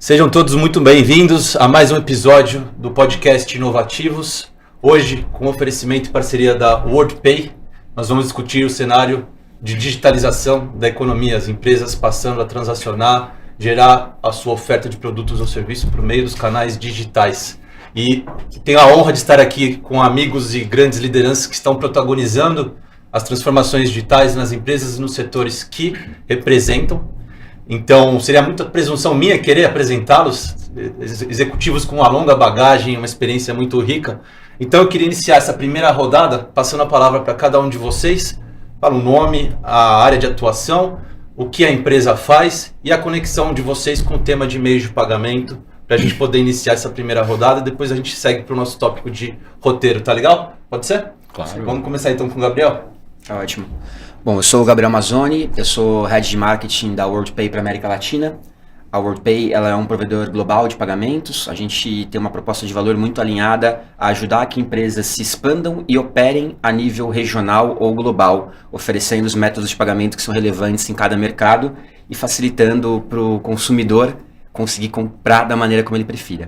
Sejam todos muito bem-vindos a mais um episódio do podcast Inovativos. Hoje, com oferecimento e parceria da WorldPay, nós vamos discutir o cenário de digitalização da economia, as empresas passando a transacionar, gerar a sua oferta de produtos ou serviços por meio dos canais digitais. E tenho a honra de estar aqui com amigos e grandes lideranças que estão protagonizando as transformações digitais nas empresas e nos setores que representam. Então, seria muita presunção minha querer apresentá-los, executivos com uma longa bagagem, uma experiência muito rica. Então, eu queria iniciar essa primeira rodada, passando a palavra para cada um de vocês, para o nome, a área de atuação, o que a empresa faz e a conexão de vocês com o tema de meios de pagamento, para a gente poder iniciar essa primeira rodada. Depois a gente segue para o nosso tópico de roteiro, tá legal? Pode ser? Claro. Vamos começar então com o Gabriel? Ótimo. Bom, eu sou o Gabriel Mazzoni, eu sou Head de Marketing da WorldPay para a América Latina. A WorldPay ela é um provedor global de pagamentos. A gente tem uma proposta de valor muito alinhada a ajudar que empresas se expandam e operem a nível regional ou global, oferecendo os métodos de pagamento que são relevantes em cada mercado e facilitando para o consumidor conseguir comprar da maneira como ele prefira.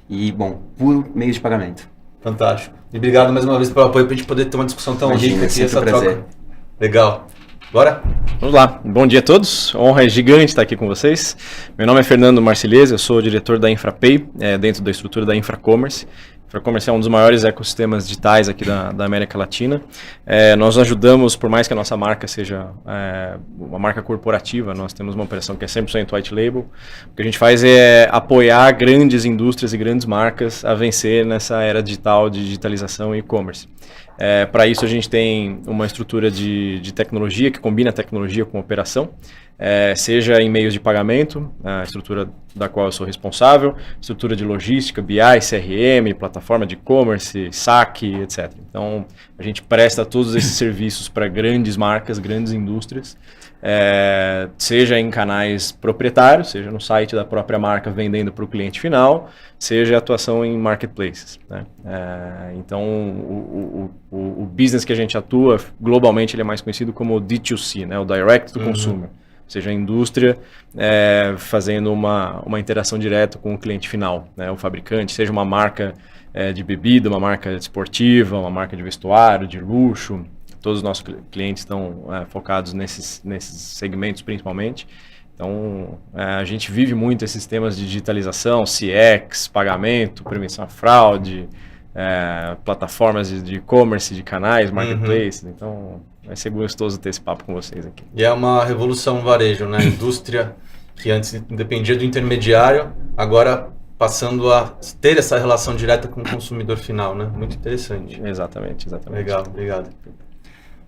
E, bom, por meio de pagamento. Fantástico. E obrigado mais uma vez pelo apoio para a gente poder ter uma discussão tão rica aqui, essa troca. Legal. Bora? Vamos lá. Bom dia a todos. Honra gigante estar aqui com vocês. Meu nome é Fernando Marcilhese, eu sou o diretor da InfraPay, dentro da estrutura da InfraCommerce. InfraCommerce é um dos maiores ecossistemas digitais aqui da América Latina. Nós ajudamos, por mais que a nossa marca seja uma marca corporativa, nós temos uma operação que é 100% white label. O que a gente faz é apoiar grandes indústrias e grandes marcas a vencer nessa era digital de digitalização e e-commerce. Para isso a gente tem uma estrutura de tecnologia que combina tecnologia com operação, seja em meios de pagamento, a estrutura da qual eu sou responsável, estrutura de logística, BI, CRM, plataforma de e-commerce, saque, etc. Então a gente presta todos esses serviços para grandes marcas, grandes indústrias, seja em canais proprietários, seja no site da própria marca vendendo para o cliente final, seja atuação em marketplaces, né? Então o business que a gente atua globalmente ele é mais conhecido como D2C, né? O Direct to Consumer, ou seja, a indústria fazendo uma interação direta com o cliente final, né? O fabricante, seja uma marca de bebida, uma marca esportiva, uma marca de vestuário, de luxo. Todos os nossos clientes estão focados nesses segmentos principalmente. Então, a gente vive muito esses temas de digitalização, CX, pagamento, prevenção à fraude, plataformas de e-commerce, de canais, marketplaces. Então, vai ser gostoso ter esse papo com vocês aqui. E é uma revolução no varejo, né? A indústria que antes dependia do intermediário, agora passando a ter essa relação direta com o consumidor final, né? Muito interessante. Exatamente. Legal, obrigado.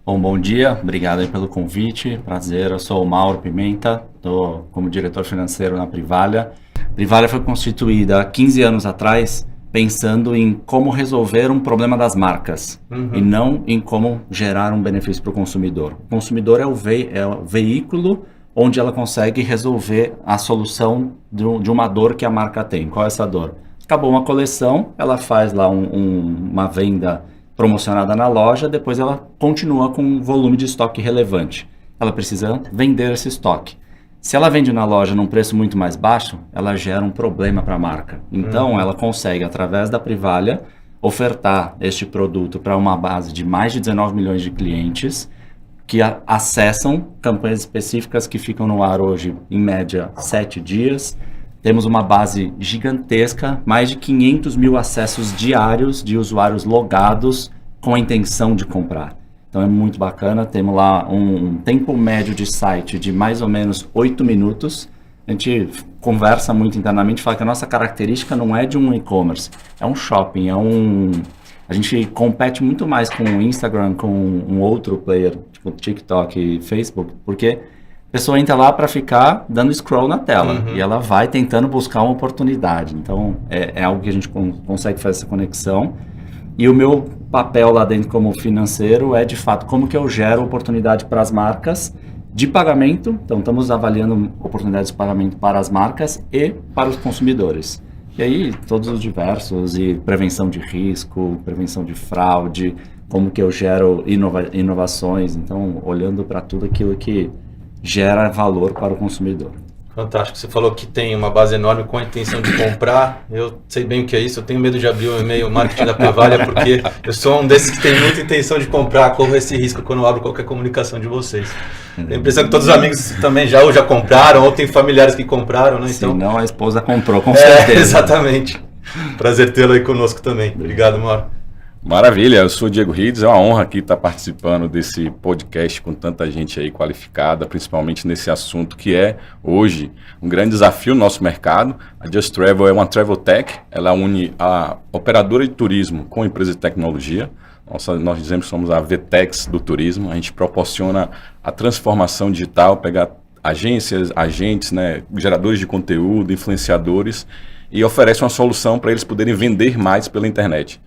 Bom dia, obrigado aí pelo convite, prazer, eu sou o Mauro Pimenta, estou como diretor financeiro na Privalha. Privalha foi constituída há 15 anos atrás, pensando em como resolver um problema das marcas, e não em como gerar um benefício para o consumidor. O consumidor é o veículo onde ela consegue resolver a solução de uma dor que a marca tem. Qual é essa dor? Acabou uma coleção, ela faz lá uma venda promocionada na loja, depois ela continua com um volume de estoque relevante. Ela precisa vender esse estoque. Se ela vende na loja num preço muito mais baixo, ela gera um problema para a marca. Então, ela consegue, através da Privalha, ofertar este produto para uma base de mais de 19 milhões de clientes que acessam campanhas específicas que ficam no ar hoje, em média, 7 dias. Temos uma base gigantesca, mais de 500 mil acessos diários de usuários logados com a intenção de comprar. Então é muito bacana, temos lá um tempo médio de site de mais ou menos 8 minutos. A gente conversa muito internamente, fala que a nossa característica não é de um e-commerce, é um shopping, a gente compete muito mais com o Instagram, com um outro player, tipo TikTok e Facebook, porque a pessoa entra lá para ficar dando scroll na tela e ela vai tentando buscar uma oportunidade. Então, é algo que a gente consegue fazer essa conexão. E o meu papel lá dentro como financeiro é, de fato, como que eu gero oportunidade para as marcas de pagamento. Então, estamos avaliando oportunidades de pagamento para as marcas e para os consumidores. E aí, todos os diversos, e prevenção de risco, prevenção de fraude, como que eu gero inovações. Então, olhando para tudo aquilo que gera valor para o consumidor. Fantástico. Você falou que tem uma base enorme com a intenção de comprar. Eu sei bem o que é isso. Eu tenho medo de abrir o e-mail marketing da Privalha porque eu sou um desses que tem muita intenção de comprar. Corro esse risco quando eu abro qualquer comunicação de vocês. Tenho a impressão que todos os amigos também já compraram ou tem familiares que compraram, né? Então, se não, a esposa comprou, com certeza. Exatamente. Prazer tê-lo aí conosco também. Obrigado, Mauro. Maravilha, eu sou o Diego Rides, é uma honra aqui estar participando desse podcast com tanta gente aí qualificada, principalmente nesse assunto que é, hoje, um grande desafio no nosso mercado. A Just Travel é uma travel tech, ela une a operadora de turismo com a empresa de tecnologia. Nós dizemos que somos a VTEX do turismo, a gente proporciona a transformação digital, pegar agências, agentes, né, geradores de conteúdo, influenciadores, e oferece uma solução para eles poderem vender mais pela internet.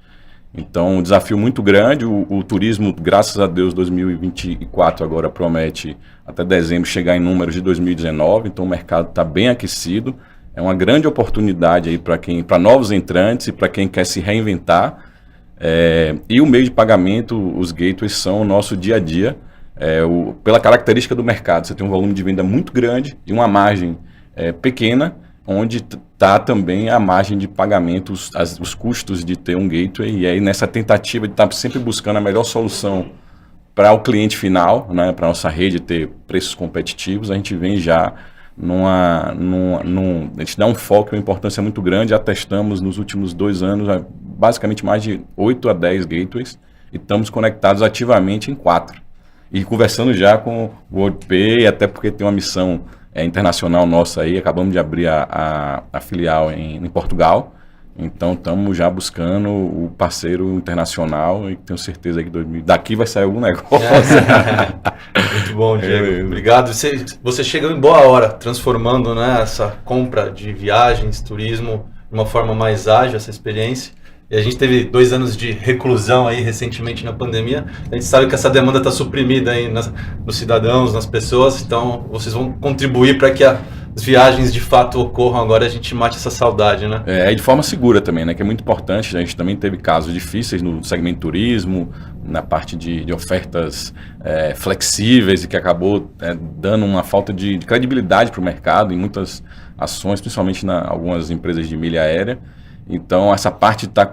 Então, um desafio muito grande, o turismo, graças a Deus, 2024 agora promete até dezembro chegar em números de 2019, então o mercado está bem aquecido, é uma grande oportunidade aí para novos entrantes e para quem quer se reinventar, e o meio de pagamento, os gateways são o nosso dia a dia, pela característica do mercado, você tem um volume de venda muito grande e uma margem pequena, onde está também a margem de pagamento, os custos de ter um gateway, e aí nessa tentativa de estar sempre buscando a melhor solução para o cliente final, né, para a nossa rede ter preços competitivos, a gente vem já a gente dá um foco e uma importância muito grande, já testamos nos últimos 2 anos basicamente mais de 8 a 10 gateways, e estamos conectados ativamente em 4. E conversando já com o WorldPay, até porque tem uma missão internacional nossa aí, acabamos de abrir a filial em Portugal, então estamos já buscando o parceiro internacional e tenho certeza que daqui vai sair algum negócio. Muito bom, Diego. Obrigado. Você chegou em boa hora, transformando, né, essa compra de viagens, turismo, de uma forma mais ágil, essa experiência. E a gente teve 2 anos de reclusão aí recentemente na pandemia. A gente sabe que essa demanda está suprimida aí nos cidadãos, nas pessoas. Então, vocês vão contribuir para que as viagens de fato ocorram agora e a gente mate essa saudade, né? E de forma segura também, né? Que é muito importante. A gente também teve casos difíceis no segmento turismo, na parte de ofertas flexíveis e que acabou dando uma falta de credibilidade para o mercado em muitas ações, principalmente em algumas empresas de milha aérea. Então, essa parte está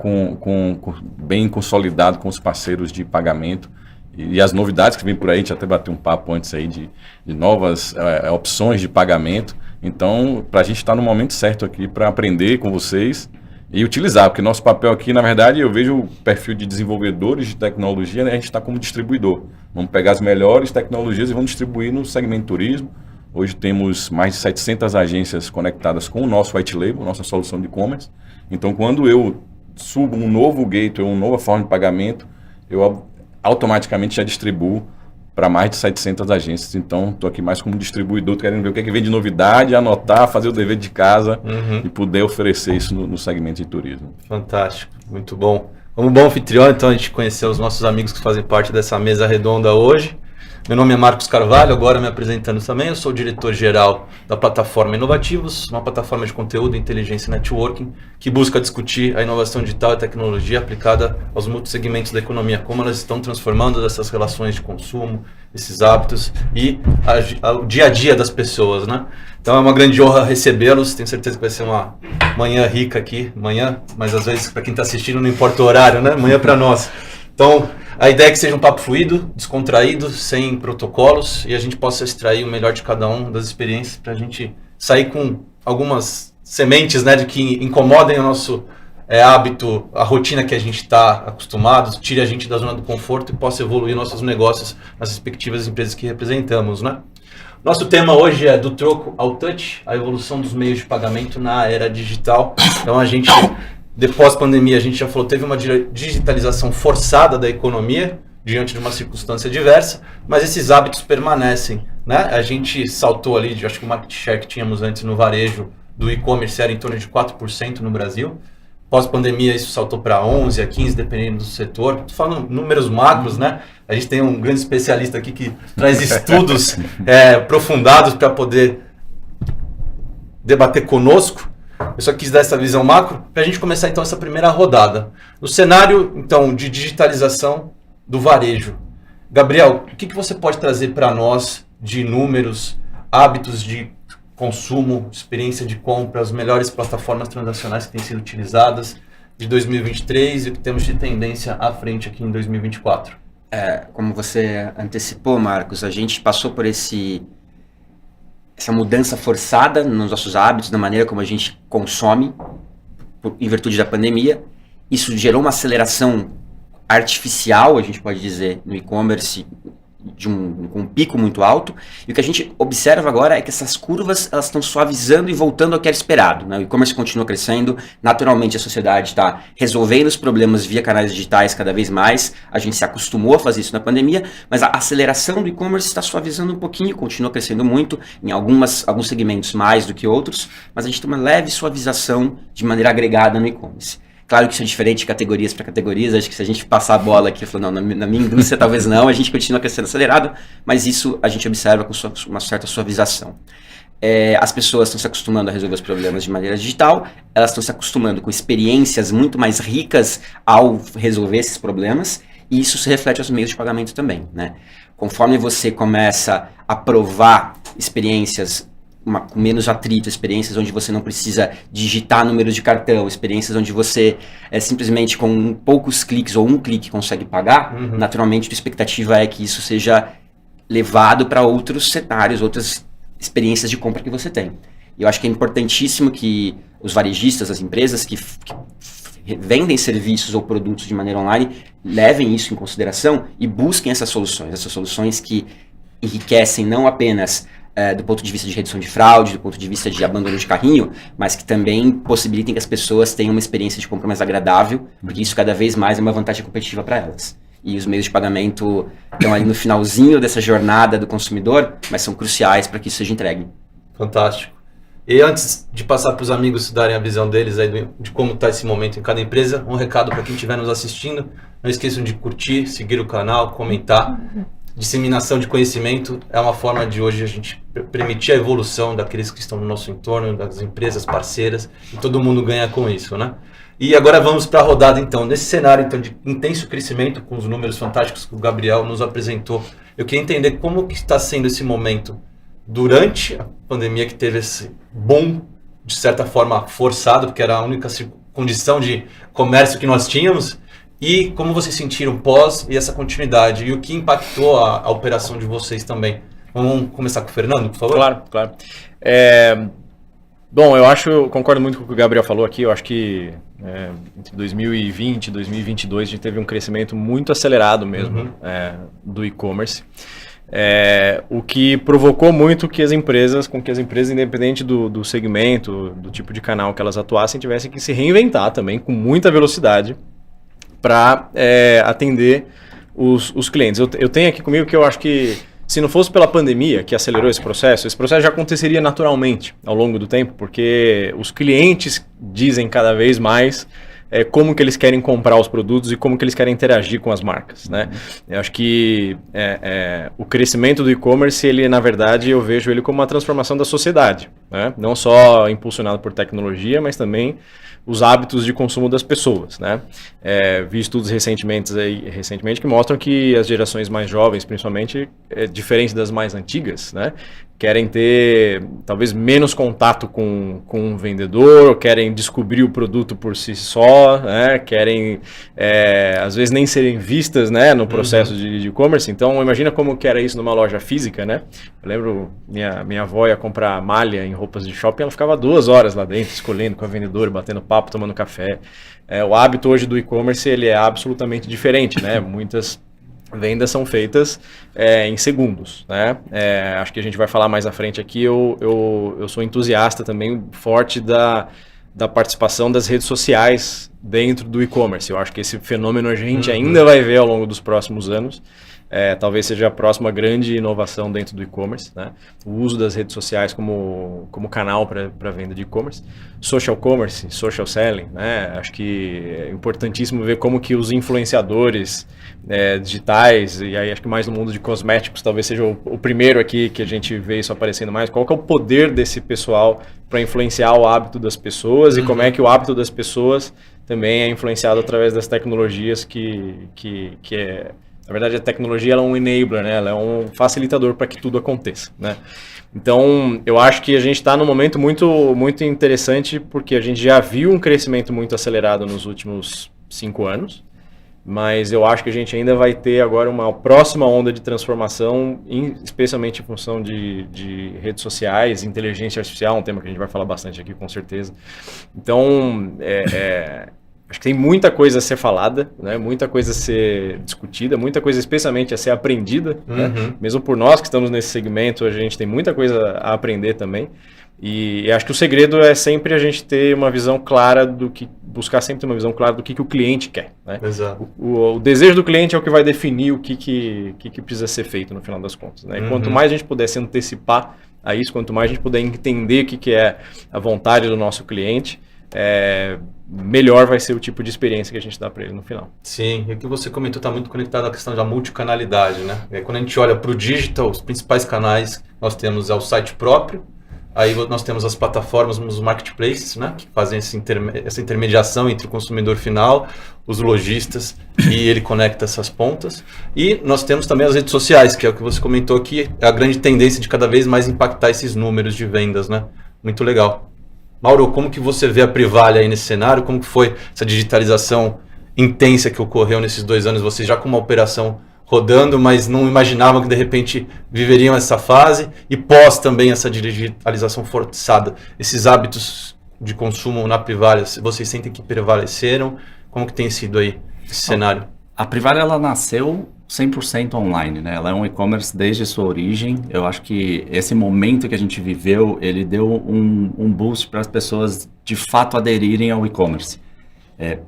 bem consolidado com os parceiros de pagamento e as novidades que vem por aí, a gente até bateu um papo antes aí de novas opções de pagamento. Então, para a gente estar no momento certo aqui para aprender com vocês e utilizar, porque nosso papel aqui, na verdade, eu vejo o perfil de desenvolvedores de tecnologia, né, a gente está como distribuidor. Vamos pegar as melhores tecnologias e vamos distribuir no segmento turismo. Hoje temos mais de 700 agências conectadas com o nosso white label, nossa solução de e-commerce. Então, quando eu subo um novo gateway, uma nova forma de pagamento, eu automaticamente já distribuo para mais de 700 agências. Então, estou aqui mais como distribuidor, querendo ver o que é que vem de novidade, anotar, fazer o dever de casa e poder oferecer isso no segmento de turismo. Fantástico, muito bom. Como bom anfitrião, então, a gente conheceu os nossos amigos que fazem parte dessa mesa redonda hoje. Meu nome é Marcos Carvalho, agora me apresentando também, eu sou o diretor-geral da plataforma Inovativos, uma plataforma de conteúdo, inteligência e networking, que busca discutir a inovação digital e tecnologia aplicada aos multissegmentos da economia, como elas estão transformando essas relações de consumo, esses hábitos e o dia a dia das pessoas, né? Então é uma grande honra recebê-los, tenho certeza que vai ser uma manhã rica aqui, mas às vezes para quem está assistindo não importa o horário, né? Manhã para nós. Então, a ideia é que seja um papo fluido, descontraído, sem protocolos, e a gente possa extrair o melhor de cada um das experiências para a gente sair com algumas sementes, né, de que incomodem o nosso hábito, a rotina que a gente está acostumado, tire a gente da zona do conforto e possa evoluir nossos negócios nas respectivas empresas que representamos, né? Nosso tema hoje é do troco ao touch, a evolução dos meios de pagamento na era digital. Então, a gente... Depois da pandemia, a gente já falou, teve uma digitalização forçada da economia, diante de uma circunstância diversa, mas esses hábitos permanecem, né? A gente saltou ali, acho que o market share que tínhamos antes no varejo do e-commerce era em torno de 4% no Brasil. Pós-pandemia, isso saltou para 11% a 15%, dependendo do setor. Estou falando números macros, né? A gente tem um grande especialista aqui que traz estudos aprofundados para poder debater conosco. Eu só quis dar essa visão macro para a gente começar então essa primeira rodada. No cenário então de digitalização do varejo, Gabriel, o que você pode trazer para nós de números, hábitos de consumo, experiência de compra, as melhores plataformas transacionais que têm sido utilizadas de 2023 e o que temos de tendência à frente aqui em 2024. Como você antecipou, Marcos, a gente passou por essa mudança forçada nos nossos hábitos, na maneira como a gente consome, em virtude da pandemia. Isso gerou uma aceleração artificial, a gente pode dizer, no e-commerce, com um pico muito alto, e o que a gente observa agora é que essas curvas elas estão suavizando e voltando ao que era esperado, né? O e-commerce continua crescendo, naturalmente a sociedade está resolvendo os problemas via canais digitais cada vez mais, a gente se acostumou a fazer isso na pandemia, mas a aceleração do e-commerce está suavizando um pouquinho, continua crescendo muito, em alguns segmentos mais do que outros, mas a gente tem uma leve suavização de maneira agregada no e-commerce. Claro que isso é diferente de categorias para categorias, acho que se a gente passar a bola aqui, falando, não, na minha indústria talvez não, a gente continua crescendo acelerado, mas isso a gente observa com uma certa suavização. As pessoas estão se acostumando a resolver os problemas de maneira digital, elas estão se acostumando com experiências muito mais ricas ao resolver esses problemas, e isso se reflete aos meios de pagamento também, né? Conforme você começa a provar experiências com menos atrito, experiências onde você não precisa digitar números de cartão, experiências onde você simplesmente com poucos cliques ou um clique consegue pagar, naturalmente a expectativa é que isso seja levado para outros cenários, outras experiências de compra que você tem. E eu acho que é importantíssimo que os varejistas, as empresas que vendem serviços ou produtos de maneira online, levem isso em consideração e busquem essas soluções que enriquecem não apenas do ponto de vista de redução de fraude, do ponto de vista de abandono de carrinho, mas que também possibilitem que as pessoas tenham uma experiência de compra mais agradável, porque isso cada vez mais é uma vantagem competitiva para elas. E os meios de pagamento estão ali no finalzinho dessa jornada do consumidor, mas são cruciais para que isso seja entregue. Fantástico. E antes de passar para os amigos darem a visão deles aí de como está esse momento em cada empresa, um recado para quem estiver nos assistindo, não esqueçam de curtir, seguir o canal, comentar. Disseminação de conhecimento é uma forma de hoje a gente permitir a evolução daqueles que estão no nosso entorno, das empresas parceiras, e todo mundo ganha com isso, né? E agora vamos para a rodada, então. Nesse cenário então, de intenso crescimento, com os números fantásticos que o Gabriel nos apresentou, eu queria entender como que está sendo esse momento durante a pandemia, que teve esse boom, de certa forma, forçado, porque era a única condição de comércio que nós tínhamos. E como vocês sentiram pós e essa continuidade? E o que impactou a operação de vocês também? Vamos começar com o Fernando, por favor? Claro. Bom, eu concordo muito com o que o Gabriel falou aqui. Eu acho que entre 2020 e 2022 a gente teve um crescimento muito acelerado mesmo do e-commerce. O que provocou muito que as empresas, independente do segmento, do tipo de canal que elas atuassem, tivessem que se reinventar também com muita velocidade para atender os clientes. Eu tenho aqui comigo que eu acho que se não fosse pela pandemia que acelerou esse processo já aconteceria naturalmente ao longo do tempo, porque os clientes dizem cada vez mais como que eles querem comprar os produtos e como que eles querem interagir com as marcas, né? Eu acho que o crescimento do e-commerce, ele na verdade eu vejo ele como uma transformação da sociedade, né? Não só impulsionado por tecnologia, mas também os hábitos de consumo das pessoas, né? Vi estudos recentemente que mostram que as gerações mais jovens, principalmente, diferente das mais antigas, né? Querem ter talvez menos contato com um vendedor, querem descobrir o produto por si só, né? Querem às vezes nem serem vistas, né, no processo de e-commerce. Então imagina como que era isso numa loja física, né? Eu lembro minha avó ia comprar malha em roupas de shopping, ela ficava 2 horas lá dentro escolhendo com a vendedora, batendo papo, tomando café. O hábito hoje do e-commerce ele é absolutamente diferente, né? Muitas vendas são feitas em segundos, né? Acho que a gente vai falar mais à frente aqui. Eu sou entusiasta também forte da participação das redes sociais dentro do e-commerce. Eu acho que esse fenômeno a gente ainda vai ver ao longo dos próximos anos. Talvez seja a próxima grande inovação dentro do e-commerce, né? O uso das redes sociais como canal para venda de e-commerce. Social commerce, social selling, né? Acho que é importantíssimo ver como que os influenciadores digitais, e aí acho que mais no mundo de cosméticos, talvez seja o primeiro aqui que a gente vê isso aparecendo mais. Qual que é o poder desse pessoal para influenciar o hábito das pessoas e como é que o hábito das pessoas também é influenciado através das tecnologias que Na verdade, a tecnologia ela é um enabler, né? Ela é um facilitador para que tudo aconteça, né? Então, eu acho que a gente está num momento muito interessante, porque a gente já viu um crescimento muito acelerado nos últimos 5 anos, mas eu acho que a gente ainda vai ter agora uma próxima onda de transformação, especialmente em função de redes sociais, inteligência artificial, um tema que a gente vai falar bastante aqui, com certeza. Então, acho que tem muita coisa a ser falada, né? Muita coisa a ser discutida, muita coisa especialmente a ser aprendida. Né? Mesmo por nós que estamos nesse segmento, a gente tem muita coisa a aprender também. E acho que o segredo é sempre a gente ter uma visão clara buscar sempre ter uma visão clara do que o cliente quer. Né? Exato. O desejo do cliente é o que vai definir o que precisa ser feito no final das contas. Né? E quanto mais a gente puder se antecipar a isso, quanto mais a gente puder entender o que é a vontade do nosso cliente, melhor vai ser o tipo de experiência que a gente dá para ele no final. Sim, e o que você comentou está muito conectado à questão da multicanalidade, né? Quando a gente olha para o digital, os principais canais nós temos o site próprio, aí nós temos as plataformas, os marketplaces, né? Que fazem essa intermediação entre o consumidor final, os lojistas, e ele conecta essas pontas. E nós temos também as redes sociais, que é o que você comentou aqui, é a grande tendência de cada vez mais impactar esses números de vendas, né? Muito legal. Mauro, como que você vê a Privalha aí nesse cenário? Como que foi essa digitalização intensa que ocorreu nesses 2 anos? Vocês já com uma operação rodando, mas não imaginavam que de repente viveriam essa fase, e pós também essa digitalização forçada. Esses hábitos de consumo na Privalha, vocês sentem que prevaleceram? Como que tem sido aí esse cenário? A Privalha, ela nasceu 100% online, né? Ela é um e-commerce desde sua origem. Eu acho que esse momento que a gente viveu, ele deu um boost para as pessoas de fato aderirem ao e-commerce.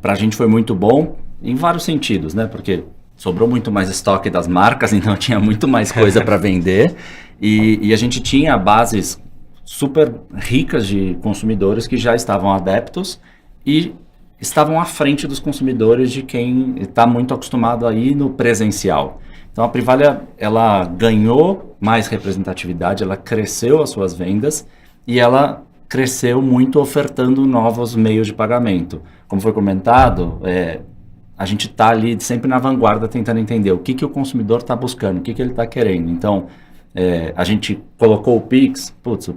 Para a gente foi muito bom em vários sentidos, né? Porque sobrou muito mais estoque das marcas, então tinha muito mais coisa para vender. E a gente tinha bases super ricas de consumidores que já estavam adeptos e estavam à frente dos consumidores de quem está muito acostumado a ir no presencial. Então a Privalha, ela ganhou mais representatividade, ela cresceu as suas vendas e ela cresceu muito ofertando novos meios de pagamento. Como foi comentado, a gente está ali sempre na vanguarda tentando entender o que o consumidor está buscando, o que ele está querendo. Então, a gente colocou o Pix, o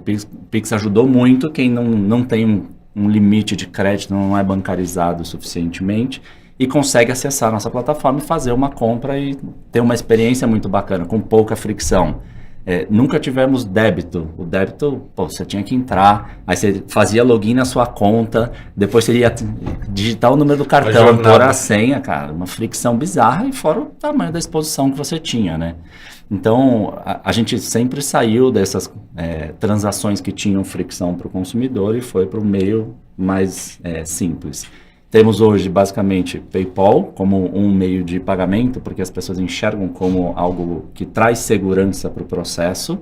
Pix ajudou muito quem não tem um limite de crédito, não é bancarizado suficientemente, e consegue acessar a nossa plataforma e fazer uma compra e ter uma experiência muito bacana, com pouca fricção. Nunca tivemos débito. O débito, você tinha que entrar, aí você fazia login na sua conta, depois você ia digitar o número do cartão, pôr a senha, cara, uma fricção bizarra, e fora o tamanho da exposição que você tinha, né? Então, a gente sempre saiu dessas transações que tinham fricção para o consumidor e foi para o meio mais simples. Temos hoje, basicamente, PayPal como um meio de pagamento, porque as pessoas enxergam como algo que traz segurança para o processo.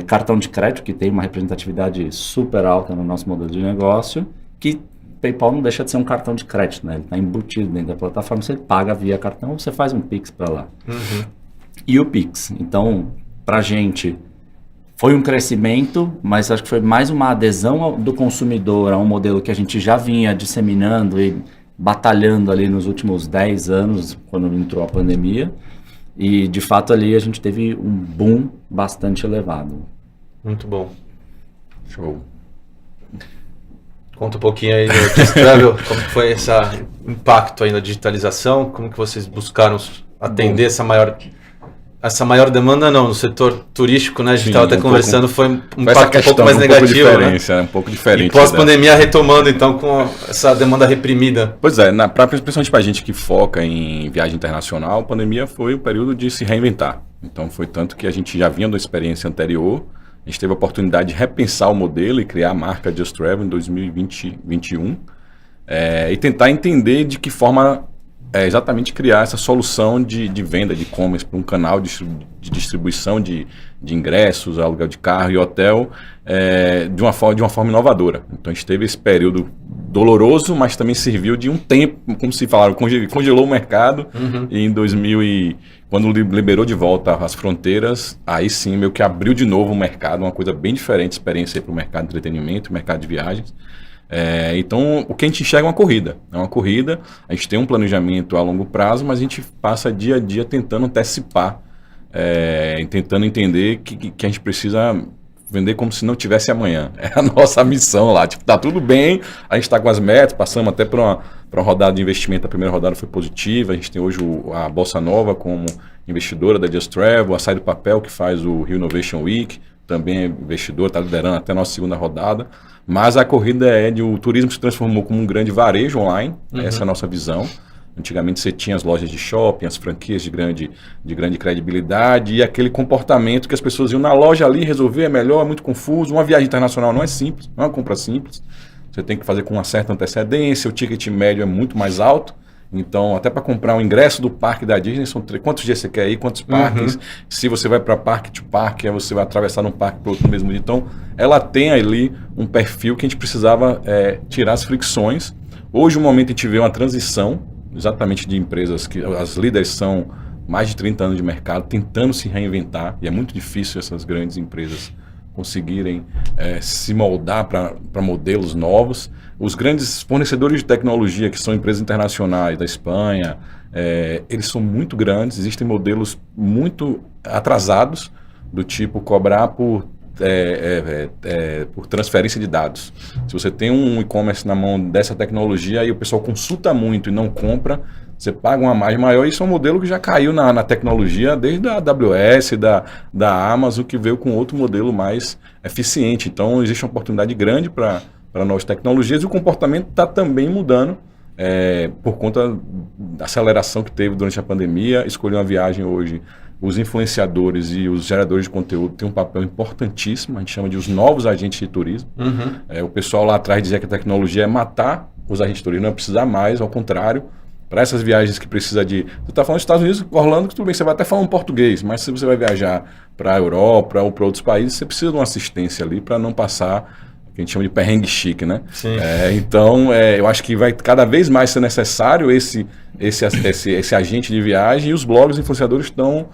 Cartão de crédito, que tem uma representatividade super alta no nosso modelo de negócio, que PayPal não deixa de ser um cartão de crédito, né? Ele está embutido dentro da plataforma, você paga via cartão, você faz um Pix para lá. E o Pix. Então, para a gente, foi um crescimento, mas acho que foi mais uma adesão do consumidor a um modelo que a gente já vinha disseminando e batalhando ali nos últimos 10 anos, quando entrou a pandemia. E, de fato, ali a gente teve um boom bastante elevado. Muito bom. Show. Conta um pouquinho aí do Just Travel, como foi esse impacto aí na digitalização, como que vocês buscaram atender essa maior demanda, não, no setor turístico, né? A gente estava até conversando, foi um impacto um pouco mais negativo, né? Um pouco diferente. E pós-pandemia retomando, então, com essa demanda reprimida. Pois principalmente para a gente que foca em viagem internacional, a pandemia foi o período de se reinventar. Então, foi tanto que a gente já vinha da experiência anterior, a gente teve a oportunidade de repensar o modelo e criar a marca Just Travel em 2021 e tentar entender de que forma exatamente criar essa solução de venda de e-commerce para um canal de distribuição de ingressos, aluguel de carro e hotel de uma forma inovadora. Então a gente teve esse período doloroso, mas também serviu de um tempo, como se falaram, congelou o mercado e em 2000 quando liberou de volta as fronteiras, aí sim meio que abriu de novo o mercado, uma coisa bem diferente, experiência para o mercado de entretenimento, mercado de viagens. Então, o que a gente enxerga é uma corrida. É uma corrida, a gente tem um planejamento a longo prazo, mas a gente passa dia a dia tentando antecipar, tentando entender que a gente precisa vender como se não tivesse amanhã. É a nossa missão lá. Tipo, tá tudo bem, a gente está com as metas, passamos até para uma rodada de investimento. A primeira rodada foi positiva, a gente tem hoje a Bossa Nova como investidora da Just Travel, a Sai do Papel, que faz o Rio Innovation Week, também é investidor, está liderando até a nossa segunda rodada. Mas a corrida o turismo se transformou como um grande varejo online, essa é a nossa visão. Antigamente você tinha as lojas de shopping, as franquias de grande credibilidade e aquele comportamento que as pessoas iam na loja ali resolver, é melhor, é muito confuso. Uma viagem internacional não é simples, não é uma compra simples. Você tem que fazer com uma certa antecedência, o ticket médio é muito mais alto. Então, até para comprar o ingresso do parque da Disney, são quantos dias você quer ir, quantos parques. Se você vai para parque to parque, aí você vai atravessar de um parque para outro no mesmo dia. Então, ela tem ali um perfil que a gente precisava tirar as fricções. Hoje, no momento, a gente vê uma transição exatamente de empresas que as líderes são mais de 30 anos de mercado, tentando se reinventar, e é muito difícil essas grandes empresas conseguirem se moldar para modelos novos. Os grandes fornecedores de tecnologia, que são empresas internacionais da Espanha, eles são muito grandes, existem modelos muito atrasados, do tipo cobrar por transferência de dados. Se você tem um e-commerce na mão dessa tecnologia e o pessoal consulta muito e não compra, você paga uma margem maior. Isso é um modelo que já caiu na tecnologia desde a AWS, da Amazon, que veio com outro modelo mais eficiente. Então, existe uma oportunidade grande para novas tecnologias e o comportamento está também mudando por conta da aceleração que teve durante a pandemia. Escolher uma viagem hoje, os influenciadores e os geradores de conteúdo têm um papel importantíssimo, a gente chama de os novos agentes de turismo. O pessoal lá atrás dizia que a tecnologia é matar os agentes de turismo, não é precisar mais, ao contrário. Para essas viagens que precisa de... Você está falando dos Estados Unidos, Orlando, que tudo bem, você vai até falar um português, mas se você vai viajar para a Europa ou para outros países, você precisa de uma assistência ali para não passar o que a gente chama de perrengue chique, né? Sim. Então, eu acho que vai cada vez mais ser necessário esse agente de viagem, e os blogs e influenciadores estão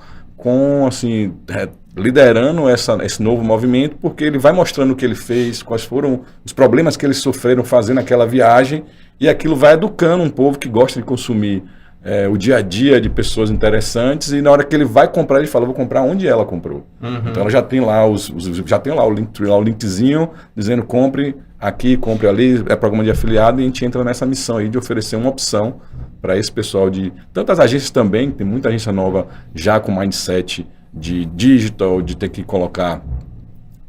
liderando esse novo movimento, porque ele vai mostrando o que ele fez, quais foram os problemas que eles sofreram fazendo aquela viagem, e aquilo vai educando um povo que gosta de consumir o dia a dia de pessoas interessantes, e na hora que ele vai comprar, ele fala, vou comprar onde ela comprou. Então ela já tem lá o Linktree, lá o linkzinho, dizendo compre aqui, compre ali, é programa de afiliado, e a gente entra nessa missão aí de oferecer uma opção para esse pessoal de tantas agências também, tem muita agência nova já com mindset de digital, de ter que colocar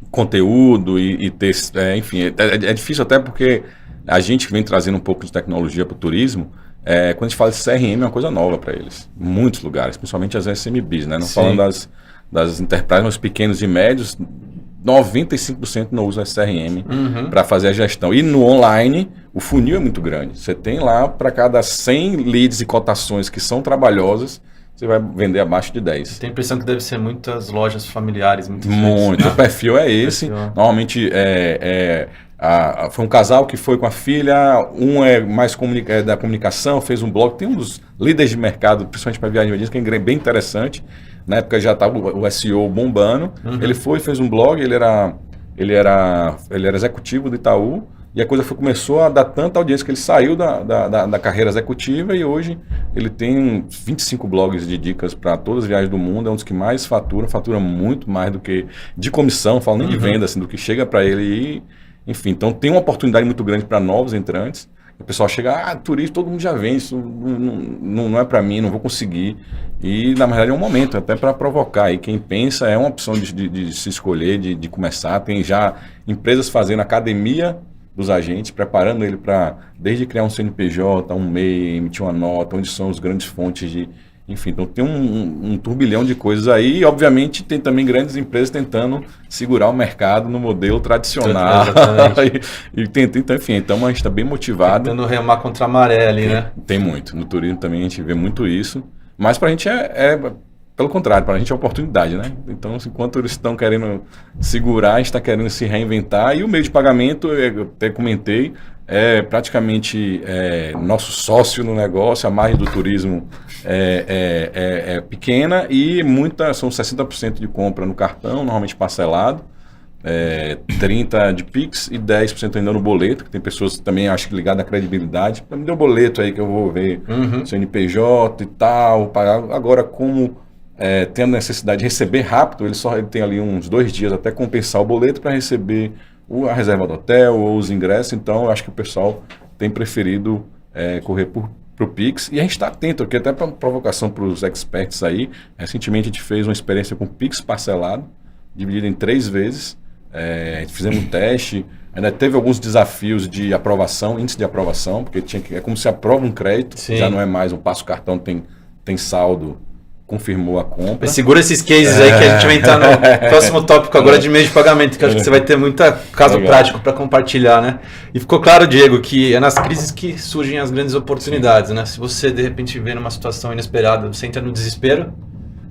conteúdo e ter, enfim, é difícil até porque a gente vem trazendo um pouco de tecnologia para o turismo. Quando a gente fala de CRM, é uma coisa nova para eles, em muitos lugares, principalmente as SMBs, né? Não falando das enterprises, mas pequenos e médios, 95% não usa CRM para fazer a gestão. E no online, o funil é muito grande. Você tem lá, para cada 100 leads e cotações que são trabalhosas, você vai vender abaixo de 10. Tem a impressão que deve ser muitas lojas familiares. Muito. O perfil é esse. Normalmente, foi um casal que foi com a filha, um é mais da comunicação, fez um blog. Tem um dos líderes de mercado, principalmente para viagem, que é bem interessante. Na época já estava o SEO bombando. Ele fez um blog, ele era executivo do Itaú, e a coisa começou a dar tanta audiência que ele saiu da carreira executiva, e hoje ele tem 25 blogs de dicas para todas as viagens do mundo, é um dos que mais fatura muito mais do que de comissão, falo nem de venda, assim, do que chega para ele. E, enfim, então tem uma oportunidade muito grande para novos entrantes. O pessoal chega, turismo, todo mundo já vem, isso não é para mim, não vou conseguir. E, na verdade, é um momento até para provocar. E quem pensa, é uma opção de se escolher, de começar. Tem já empresas fazendo academia dos agentes, preparando ele para, desde criar um CNPJ, um MEI, emitir uma nota, onde são as grandes fontes de... Enfim, então tem um turbilhão de coisas aí, e obviamente tem também grandes empresas tentando segurar o mercado no modelo tradicional. Então, enfim, então a gente está bem motivado. Tentando remar contra a maré ali, né? Tem muito. No turismo também a gente vê muito isso. Mas para a gente pelo contrário, para a gente é oportunidade, né? Então, enquanto eles estão querendo segurar, a gente está querendo se reinventar. E o meio de pagamento, eu até comentei, é praticamente nosso sócio no negócio. A margem do turismo é pequena, e são 60% de compra no cartão, normalmente parcelado. 30% de Pix e 10% ainda no boleto, que tem pessoas também, acho que ligadas à credibilidade. Me deu um boleto aí que eu vou ver CNPJ e tal, pagar. Agora, como tendo necessidade de receber rápido, ele tem ali uns 2 dias até compensar o boleto para receber a reserva do hotel ou os ingressos. Então, eu acho que o pessoal tem preferido correr para o Pix. E a gente está atento aqui, até para provocação para os experts aí. Recentemente, a gente fez uma experiência com Pix parcelado, dividido em 3 vezes. Fizemos um teste, ainda teve alguns desafios de aprovação, índice de aprovação, porque é como se aprova um crédito, já não é mais um passo cartão, tem saldo, confirmou a compra. Segura esses cases aí que a gente vai entrar no próximo tópico agora de meio de pagamento, que eu acho que você vai ter muito caso prático para compartilhar, né? E ficou claro, Diego, que é nas crises que surgem as grandes oportunidades, né? Se você de repente vê numa situação inesperada, você entra no desespero,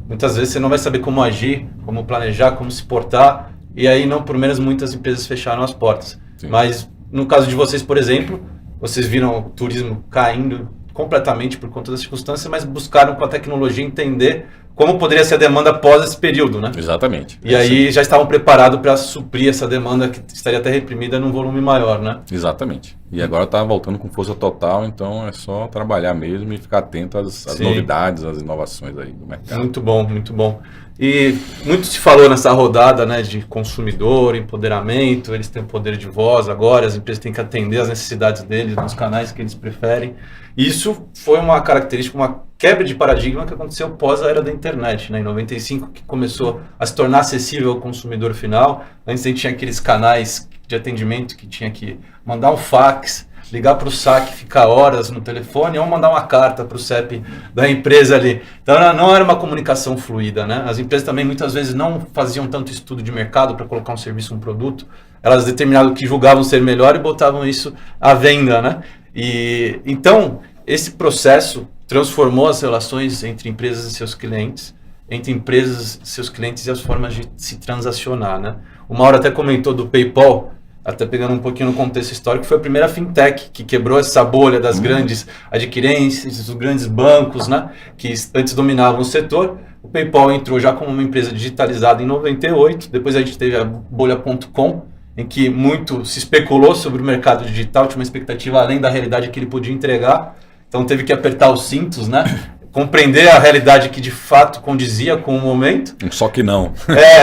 muitas vezes você não vai saber como agir, como planejar, como se portar. E aí, não por menos, muitas empresas fecharam as portas. Sim. Mas, no caso de vocês, por exemplo, vocês viram o turismo caindo completamente por conta das circunstâncias, mas buscaram com a tecnologia entender como poderia ser a demanda após esse período, né? Exatamente. E aí já estavam preparados para suprir essa demanda que estaria até reprimida num volume maior, né? Exatamente. E agora está voltando com força total, então é só trabalhar mesmo e ficar atento às novidades, às inovações aí do mercado. Muito bom, muito bom. E muito se falou nessa rodada, né, de consumidor, empoderamento, eles têm poder de voz agora, as empresas têm que atender às necessidades deles, nos canais que eles preferem. Isso foi uma característica, uma quebra de paradigma que aconteceu pós a era da internet, né, em 95, que começou a se tornar acessível ao consumidor final. Antes a gente tinha aqueles canais de atendimento que tinha que mandar um fax, ligar para o saque, ficar horas no telefone, ou mandar uma carta para o CEP da empresa ali. Então não era uma comunicação fluida, né? As empresas também muitas vezes não faziam tanto estudo de mercado para colocar um serviço, um produto. Elas determinavam o que julgavam ser melhor e botavam isso à venda, né? E então esse processo transformou as relações entre empresas e seus clientes, entre empresas e seus clientes e as formas de se transacionar, né? O Mauro até comentou do PayPal, até pegando um pouquinho no contexto histórico, foi a primeira fintech que quebrou essa bolha das grandes adquirências, dos grandes bancos, né, que antes dominavam o setor. O PayPal entrou já como uma empresa digitalizada em 98, depois a gente teve a bolha.com, em que muito se especulou sobre o mercado digital, tinha uma expectativa além da realidade que ele podia entregar, então teve que apertar os cintos, né? Compreender a realidade que de fato condizia com o momento. Só que não.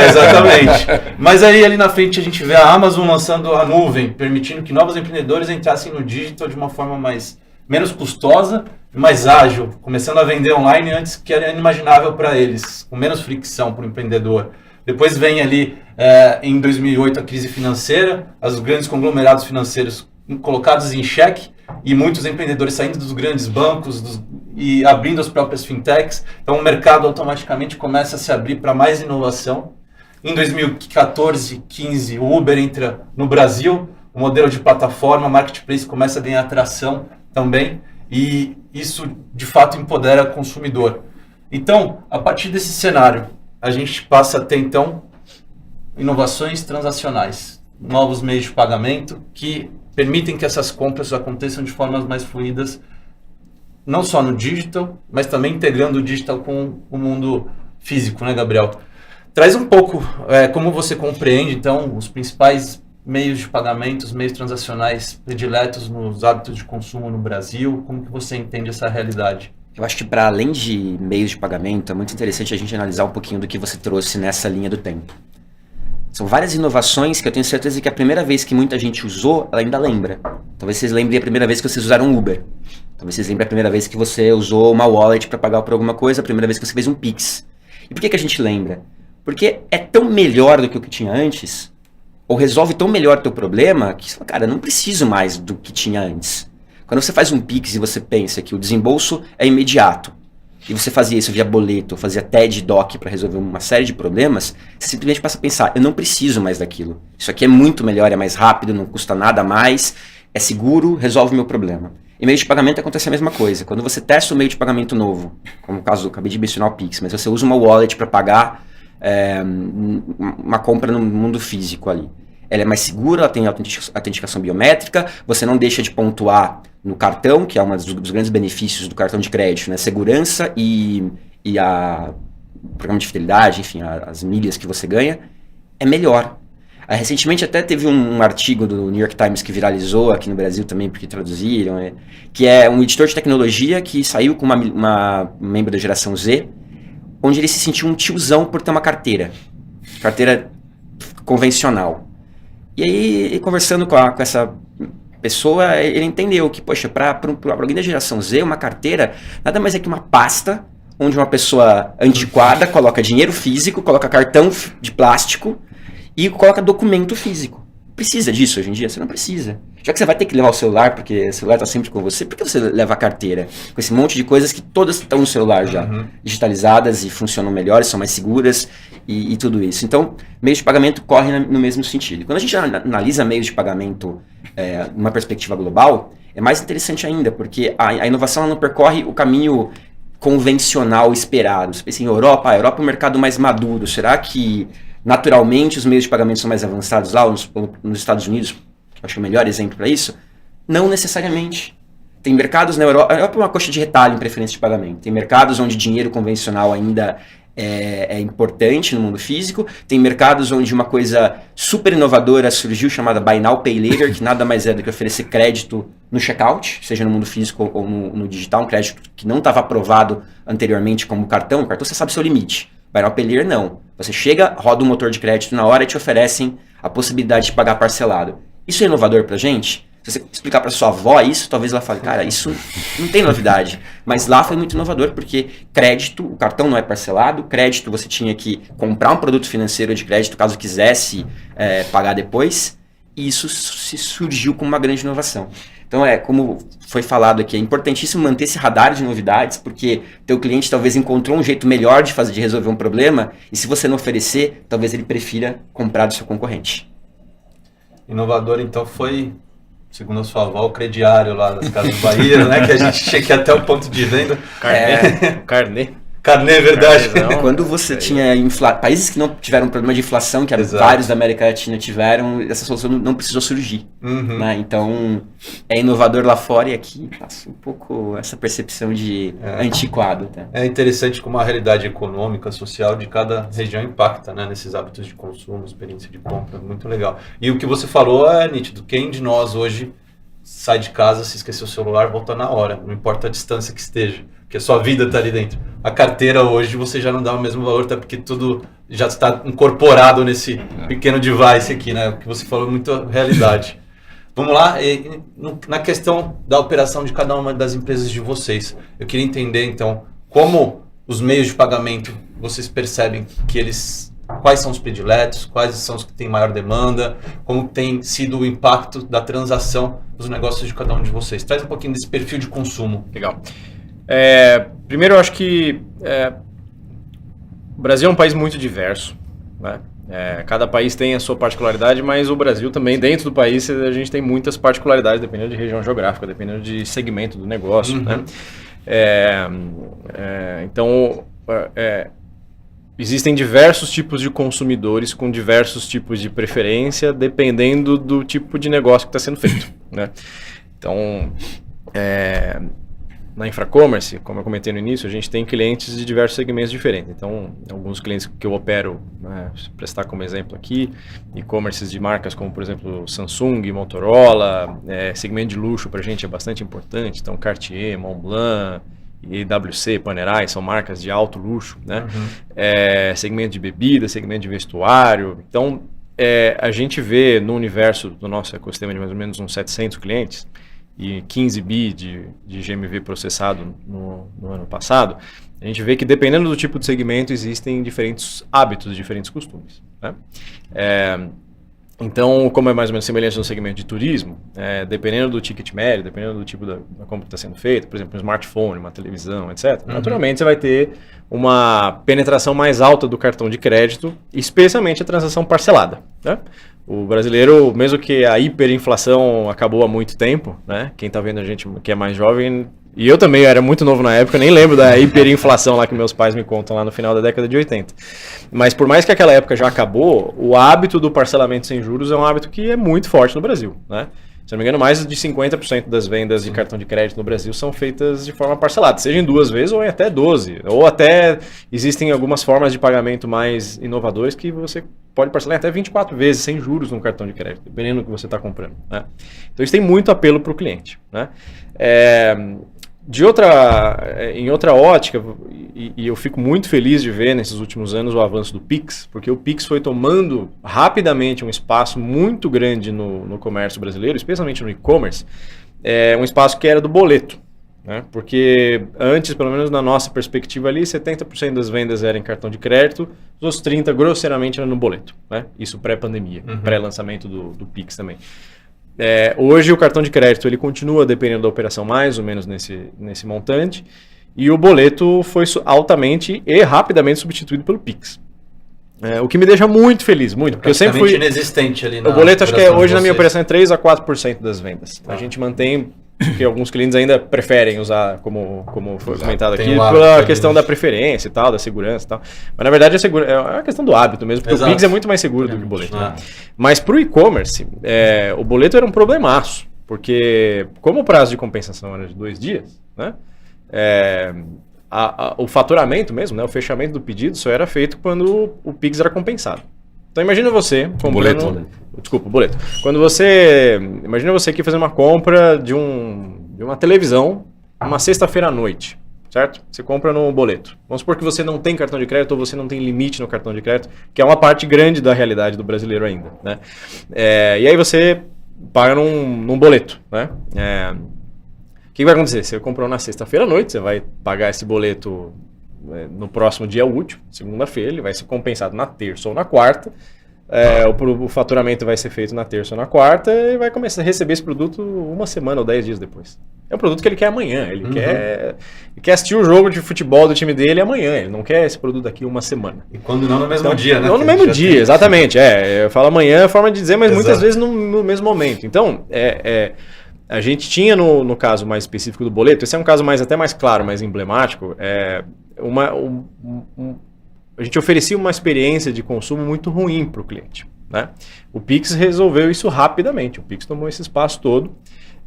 Exatamente. Mas aí ali na frente a gente vê a Amazon lançando a nuvem, permitindo que novos empreendedores entrassem no digital de uma forma menos custosa e mais ágil, começando a vender online antes que era inimaginável para eles, com menos fricção para o empreendedor. Depois vem ali, em 2008, a crise financeira, os grandes conglomerados financeiros colocados em xeque, e muitos empreendedores saindo dos grandes bancos e abrindo as próprias fintechs. Então o mercado automaticamente começa a se abrir para mais inovação. Em 2014, 15, o Uber entra no Brasil, o modelo de plataforma, marketplace começa a ganhar atração também, e isso de fato empodera o consumidor. Então, a partir desse cenário, a gente passa a ter então inovações transacionais, novos meios de pagamento que permitem que essas compras aconteçam de formas mais fluidas, não só no digital, mas também integrando o digital com o mundo físico, né, Gabriel? Traz um pouco como você compreende, então, os principais meios de pagamento, os meios transacionais prediletos nos hábitos de consumo no Brasil, como que você entende essa realidade? Eu acho que para além de meios de pagamento, é muito interessante a gente analisar um pouquinho do que você trouxe nessa linha do tempo. São várias inovações que eu tenho certeza que a primeira vez que muita gente usou, ela ainda lembra. Talvez vocês lembrem a primeira vez que vocês usaram um Uber. Talvez vocês lembrem a primeira vez que você usou uma wallet para pagar por alguma coisa, a primeira vez que você fez um Pix. E por que a gente lembra? Porque é tão melhor do que o que tinha antes, ou resolve tão melhor o teu problema, que você fala, cara, eu não preciso mais do que tinha antes. Quando você faz um Pix e você pensa que o desembolso é imediato, e você fazia isso via boleto, fazia TED Doc para resolver uma série de problemas, você simplesmente passa a pensar, eu não preciso mais daquilo. Isso aqui é muito melhor, é mais rápido, não custa nada a mais, é seguro, resolve o meu problema. Em meio de pagamento acontece a mesma coisa. Quando você testa um meio de pagamento novo, como o caso do acabei de mencionar o Pix, mas você usa uma wallet para pagar uma compra no mundo físico ali. Ela é mais segura, ela tem autenticação biométrica, você não deixa de pontuar no cartão, que é um dos grandes benefícios do cartão de crédito, né? Segurança e o programa de fidelidade, enfim, as milhas que você ganha, é melhor. Recentemente até teve um artigo do New York Times que viralizou aqui no Brasil também, porque traduziram, que é um editor de tecnologia que saiu com uma membro da geração Z, onde ele se sentiu um tiozão por ter uma carteira convencional. E aí, conversando com essa pessoa, ele entendeu que, poxa, para alguém da geração Z, uma carteira nada mais é que uma pasta onde uma pessoa antiquada coloca dinheiro físico, coloca cartão de plástico e coloca documento físico. Precisa disso hoje em dia? Você não precisa. Já que você vai ter que levar o celular, porque o celular está sempre com você, por que você leva a carteira? Com esse monte de coisas que todas estão no celular já, digitalizadas e funcionam melhor, são mais seguras e tudo isso. Então, meios de pagamento correm no mesmo sentido. Quando a gente analisa meios de pagamento numa perspectiva global, é mais interessante ainda, porque a inovação ela não percorre o caminho convencional esperado. Você pensa em Europa, a Europa é um mercado mais maduro. Será que naturalmente os meios de pagamento são mais avançados lá nos Estados Unidos? Acho que é o melhor exemplo para isso. Não necessariamente. Tem mercados na Europa, a Europa é uma coxa de retalho em preferência de pagamento. Tem mercados onde dinheiro convencional ainda é importante no mundo físico. Tem mercados onde uma coisa super inovadora surgiu chamada Buy Now, Pay Later, que nada mais é do que oferecer crédito no checkout, seja no mundo físico ou no digital, um crédito que não estava aprovado anteriormente como cartão. O cartão você sabe seu limite. Buy Now, Pay Later não. Você chega, roda um motor de crédito na hora e te oferecem a possibilidade de pagar parcelado. Isso é inovador pra gente? Se você explicar para sua avó isso, talvez ela fale, cara, isso não tem novidade. Mas lá foi muito inovador, porque crédito, o cartão não é parcelado, crédito você tinha que comprar um produto financeiro de crédito caso quisesse pagar depois, e isso surgiu como uma grande inovação. Então, como foi falado aqui, é importantíssimo manter esse radar de novidades, porque teu cliente talvez encontrou um jeito melhor de resolver um problema, e se você não oferecer, talvez ele prefira comprar do seu concorrente. Inovador, então, foi, segundo a sua avó, o crediário lá das Casas Bahia, né? Que a gente chegue até o ponto de venda. Carnê. Carnê, é verdade. Quando você tinha países que não tiveram problema de inflação, que vários da América Latina tiveram, essa solução não precisou surgir. Né? Então, é inovador lá fora e aqui passa um pouco essa percepção de antiquado. Tá? É interessante como a realidade econômica, social de cada região impacta, né, nesses hábitos de consumo, experiência de compra, muito legal. E o que você falou é nítido. Quem de nós hoje sai de casa, se esquecer o celular, volta na hora, não importa a distância que esteja, porque a sua vida está ali dentro. A carteira hoje você já não dá o mesmo valor, até porque tudo já está incorporado nesse pequeno device aqui, né? O que você falou é muito realidade. Vamos lá, na questão da operação de cada uma das empresas de vocês, eu queria entender então, como os meios de pagamento, vocês percebem que quais são os prediletos, quais são os que têm maior demanda, como tem sido o impacto da transação dos negócios de cada um de vocês. Traz um pouquinho desse perfil de consumo. Legal. Primeiro, eu acho que o Brasil é um país muito diverso, né? Cada país tem a sua particularidade, mas o Brasil também, dentro do país, a gente tem muitas particularidades, dependendo de região geográfica, dependendo de segmento do negócio, né? Então, existem diversos tipos de consumidores com diversos tipos de preferência, dependendo do tipo de negócio que está sendo feito, né? Então, na Infracommerce, como eu comentei no início, a gente tem clientes de diversos segmentos diferentes. Então, alguns clientes que eu opero, para citar como exemplo aqui, e-commerces de marcas como, por exemplo, Samsung, Motorola, segmento de luxo para a gente é bastante importante. Então, Cartier, Montblanc, IWC, Panerai, são marcas de alto luxo, né? Segmento de bebida, segmento de vestuário. Então, a gente vê no universo do nosso ecossistema de mais ou menos uns 700 clientes, e 15 bi de GMV processado no ano passado, a gente vê que dependendo do tipo de segmento existem diferentes hábitos, diferentes costumes, né? Então, como é mais ou menos semelhante no segmento de turismo, dependendo do ticket médio, dependendo do tipo da compra que está sendo feita, por exemplo, um smartphone, uma televisão, etc., naturalmente você vai ter uma penetração mais alta do cartão de crédito, especialmente a transação parcelada, né? O brasileiro, mesmo que a hiperinflação acabou há muito tempo, né? Quem está vendo a gente que é mais jovem, e eu também era muito novo na época, nem lembro da hiperinflação lá que meus pais me contam lá no final da década de 80. Mas por mais que aquela época já acabou, o hábito do parcelamento sem juros é um hábito que é muito forte no Brasil, né? Se não me engano, mais de 50% das vendas de cartão de crédito no Brasil são feitas de forma parcelada, seja em 2 vezes ou em até 12. Ou até existem algumas formas de pagamento mais inovadoras que você pode parcelar em até 24 vezes sem juros no cartão de crédito, dependendo do que você está comprando, né? Então isso tem muito apelo para o cliente, né? Em outra ótica, e eu fico muito feliz de ver nesses últimos anos o avanço do Pix, porque o Pix foi tomando rapidamente um espaço muito grande no comércio brasileiro, especialmente no e-commerce, um espaço que era do boleto, né? Porque antes, pelo menos na nossa perspectiva ali, 70% das vendas eram em cartão de crédito, os outros 30% grosseiramente eram no boleto, né? Isso pré-pandemia, pré-lançamento do Pix também. Hoje o cartão de crédito ele continua dependendo da operação mais ou menos nesse montante, e o boleto foi altamente e rapidamente substituído pelo Pix. O que me deixa muito feliz, muito, porque eu sempre fui inexistente ali na o boleto acho que hoje na minha vocês. operação é 3 a 4% das vendas. A gente mantém, porque alguns clientes ainda preferem usar, como foi comentado aqui, Tem o hábito pela ali, questão né? da preferência e tal, da segurança e tal. Mas na verdade é uma questão do hábito mesmo, porque Exato. o Pix é muito mais seguro do que o boleto. Ah. Mas para o e-commerce, o boleto era um problemaço, porque como o prazo de compensação era de 2 dias, né? O faturamento mesmo, né, o fechamento do pedido só era feito quando o Pix era compensado. Então imagina você comprando... Desculpa, o boleto. Imagina você aqui fazer uma compra de uma televisão uma sexta-feira à noite, certo? Você compra no boleto. Vamos supor que você não tem cartão de crédito ou você não tem limite no cartão de crédito, que é uma parte grande da realidade do brasileiro ainda, né? E aí você paga num boleto, né? O que vai acontecer? Você comprou na sexta-feira à noite, você vai pagar esse boleto no próximo dia útil, segunda-feira, ele vai ser compensado na terça ou na quarta, o faturamento vai ser feito na terça ou na quarta e vai começar a receber esse produto 1 semana ou 10 dias depois. É um produto que ele quer amanhã, ele quer assistir o jogo de futebol do time dele amanhã, ele não quer esse produto daqui 1 semana. E quando não no mesmo dia, né? Não no mesmo dia, exatamente. Eu falo amanhã, é a forma de dizer, mas muitas vezes no mesmo momento. Então, a gente tinha no caso mais específico do boleto, esse é um caso até mais claro, mais emblemático, a gente oferecia uma experiência de consumo muito ruim para o cliente, né? O Pix resolveu isso rapidamente, o Pix tomou esse espaço todo,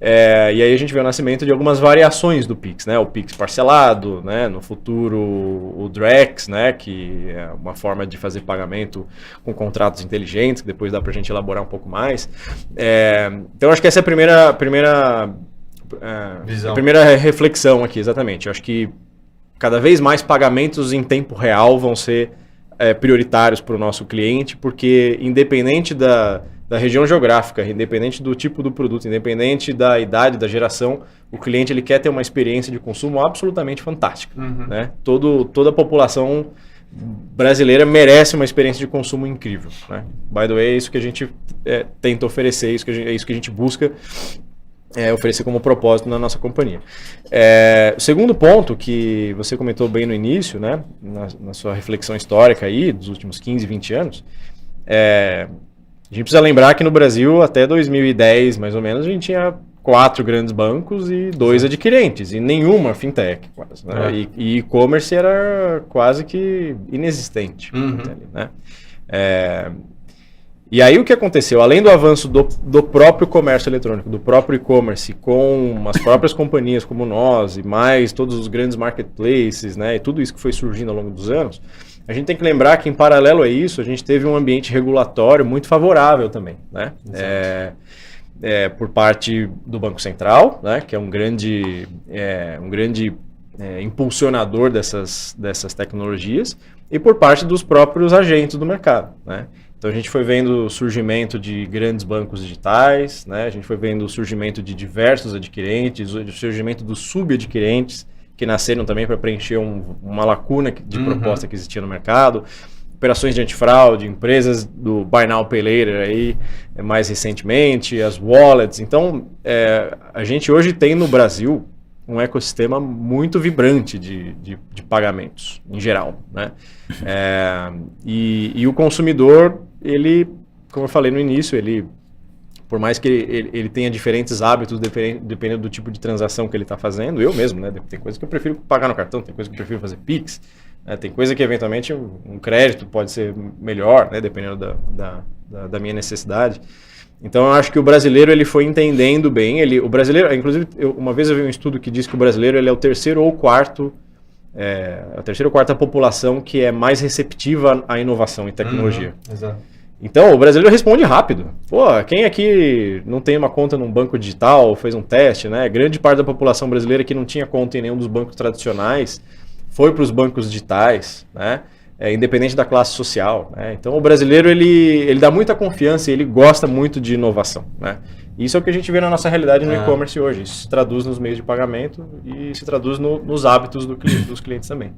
e aí a gente vê o nascimento de algumas variações do Pix, né? O Pix parcelado, né? No futuro o Drex, né? Que é uma forma de fazer pagamento com contratos inteligentes, que depois dá para a gente elaborar um pouco mais. Então acho que essa é a primeira reflexão aqui, exatamente. Eu acho que cada vez mais pagamentos em tempo real vão ser prioritários para o nosso cliente, porque independente da região geográfica, independente do tipo do produto, independente da idade, da geração, o cliente ele quer ter uma experiência de consumo absolutamente fantástica, né? Toda a população brasileira merece uma experiência de consumo incrível, né? By the way, é isso que a gente tenta oferecer, é isso que a gente busca oferecer como propósito na nossa companhia. O segundo ponto que você comentou bem no início, né, na sua reflexão histórica aí, dos últimos 15, 20 anos, a gente precisa lembrar que no Brasil, até 2010, mais ou menos, a gente tinha 4 grandes bancos e 2 adquirentes, e nenhuma fintech, quase, né? E e-commerce era quase que inexistente. Ali, né? E aí o que aconteceu? Além do avanço do próprio comércio eletrônico, do próprio e-commerce, com as próprias companhias como nós, e mais todos os grandes marketplaces, né, e tudo isso que foi surgindo ao longo dos anos, a gente tem que lembrar que, em paralelo a isso, a gente teve um ambiente regulatório muito favorável também, né? Por parte do Banco Central, né, que é um grande impulsionador dessas tecnologias, e por parte dos próprios agentes do mercado, né? Então a gente foi vendo o surgimento de grandes bancos digitais, né? A gente foi vendo o surgimento de diversos adquirentes, o surgimento dos subadquirentes, que nasceram também para preencher uma lacuna de proposta que existia no mercado, operações de antifraude, empresas do Buy Now, Pay Later aí, mais recentemente, as wallets. Então, a gente hoje tem no Brasil um ecossistema muito vibrante de pagamentos, em geral, né? E o consumidor, ele, como eu falei no início, ele, por mais que ele tenha diferentes hábitos, dependendo do tipo de transação que ele está fazendo, eu mesmo, né? Tem coisa que eu prefiro pagar no cartão, tem coisa que eu prefiro fazer Pix, né? Tem coisa que, eventualmente, um crédito pode ser melhor, né? Dependendo da minha necessidade. Então, eu acho que o brasileiro ele foi entendendo bem. O brasileiro, inclusive, uma vez eu vi um estudo que diz que o brasileiro ele é o terceiro ou quarta população que é mais receptiva à inovação e tecnologia. Exato. Então, o brasileiro responde rápido. Pô, quem aqui não tem uma conta num banco digital, fez um teste, né? Grande parte da população brasileira que não tinha conta em nenhum dos bancos tradicionais foi para os bancos digitais, né? Independente da classe social, né? Então, o brasileiro, ele dá muita confiança e ele gosta muito de inovação, né? Isso é o que a gente vê na nossa realidade no e-commerce hoje. Isso se traduz nos meios de pagamento e se traduz nos hábitos dos clientes também.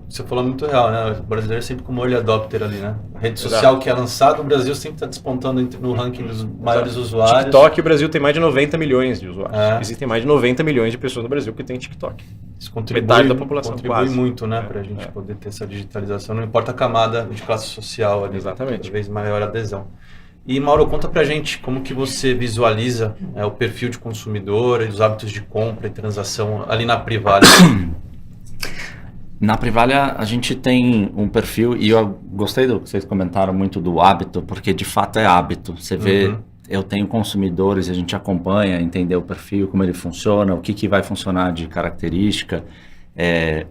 Você falou muito real, né? O brasileiro é sempre como early adopter ali, né? A rede social Exato. que é lançada, o Brasil sempre está despontando no ranking dos maiores usuários. TikTok, o Brasil tem mais de 90 milhões de usuários. É. Existem mais de 90 milhões de pessoas no Brasil que têm TikTok. Isso contribui, Metade da população, contribui quase. muito, né? Para a gente poder ter essa digitalização. Não importa a camada de classe social ali. Exatamente. Cada vez maior a adesão. E, Mauro, conta pra gente como que você visualiza o perfil de consumidor e os hábitos de compra e transação ali na Privalha. Na Privalha a gente tem um perfil, e eu gostei do que vocês comentaram muito do hábito, porque de fato é hábito. Você vê, eu tenho consumidores, a gente acompanha, entender o perfil, como ele funciona, o que vai funcionar de característica,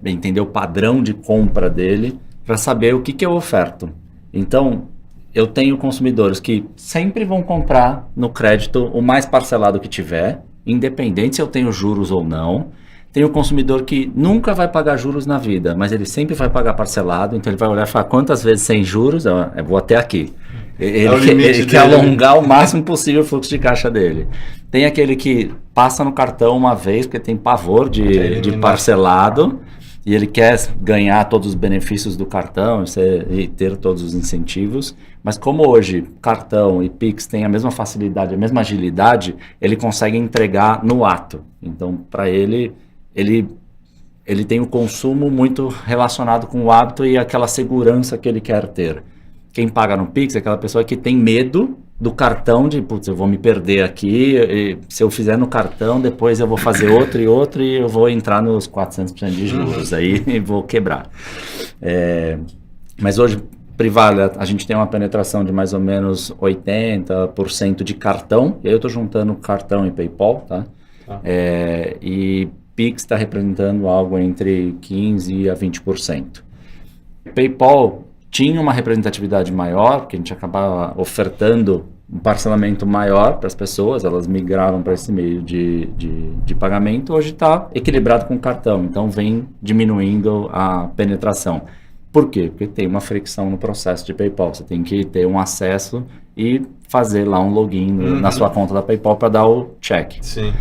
entender o padrão de compra dele, para saber o que eu oferto. Então, eu tenho consumidores que sempre vão comprar no crédito o mais parcelado que tiver, independente se eu tenho juros ou não. Tem o consumidor que nunca vai pagar juros na vida, mas ele sempre vai pagar parcelado, então ele vai olhar e falar, quantas vezes sem juros? Eu vou até aqui. Ele quer alongar o máximo possível o fluxo de caixa dele. Tem aquele que passa no cartão uma vez, porque tem pavor de parcelado, e ele quer ganhar todos os benefícios do cartão e ter todos os incentivos. Mas como hoje cartão e Pix têm a mesma facilidade, a mesma agilidade, ele consegue entregar no ato. Então, para ele tem o consumo muito relacionado com o hábito e aquela segurança que ele quer ter. Quem paga no Pix é aquela pessoa que tem medo do cartão, de, putz, eu vou me perder aqui, e se eu fizer no cartão, depois eu vou fazer outro e eu vou entrar nos 400% de juros aí e vou quebrar. Mas hoje, Privalha, a gente tem uma penetração de mais ou menos 80% de cartão, e aí eu estou juntando cartão e PayPal, tá? E Pix está representando algo entre 15% a 20%. PayPal tinha uma representatividade maior, porque a gente acabava ofertando um parcelamento maior para as pessoas, elas migravam para esse meio de pagamento. Hoje está equilibrado com o cartão, então vem diminuindo a penetração. Por quê? Porque tem uma fricção no processo de PayPal, você tem que ter um acesso e fazer lá um login na sua conta da PayPal para dar o check. Sim.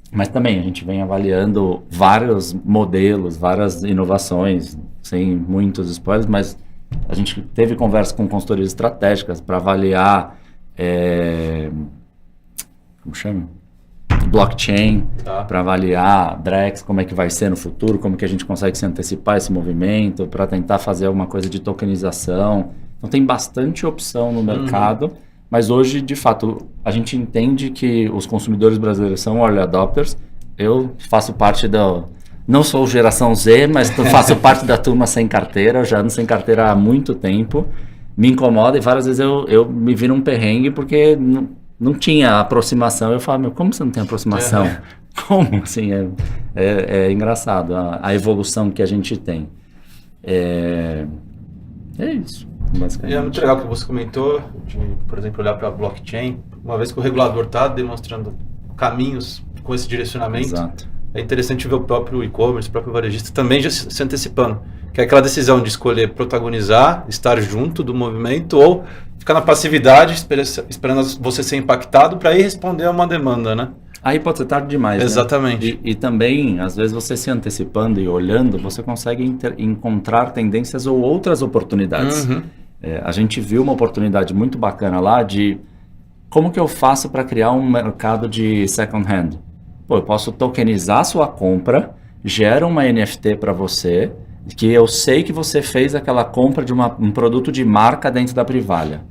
Mas também a gente vem avaliando vários modelos, várias inovações, sem muitos spoilers, mas a gente teve conversa com consultorias estratégicas para avaliar, como chama? Blockchain, para avaliar Drex, como é que vai ser no futuro, como que a gente consegue se antecipar esse movimento, para tentar fazer alguma coisa de tokenização. Então tem bastante opção no mercado. Mas hoje, de fato, a gente entende que os consumidores brasileiros são early adopters. Eu faço parte não sou geração Z, mas faço parte da turma sem carteira. Eu já ando sem carteira há muito tempo. Me incomoda e várias vezes eu me viro um perrengue porque não tinha aproximação. Eu falo, como você não tem aproximação? Como? Assim, é engraçado a evolução que a gente tem. É isso. E é muito legal o que você comentou, de, por exemplo, olhar para a blockchain. Uma vez que o regulador está demonstrando caminhos com esse direcionamento, Exato. É interessante ver o próprio e-commerce, o próprio varejista também já se antecipando. Que é aquela decisão de escolher protagonizar, estar junto do movimento ou ficar na passividade, esperando você ser impactado para ir responder a uma demanda, né? Aí pode ser tarde demais, Exatamente. Né? E também, às vezes, você se antecipando e olhando, você consegue encontrar tendências ou outras oportunidades. A gente viu uma oportunidade muito bacana lá de como que eu faço para criar um mercado de second hand. Eu posso tokenizar sua compra, gera uma NFT para você, que eu sei que você fez aquela compra de um produto de marca dentro da Privalha.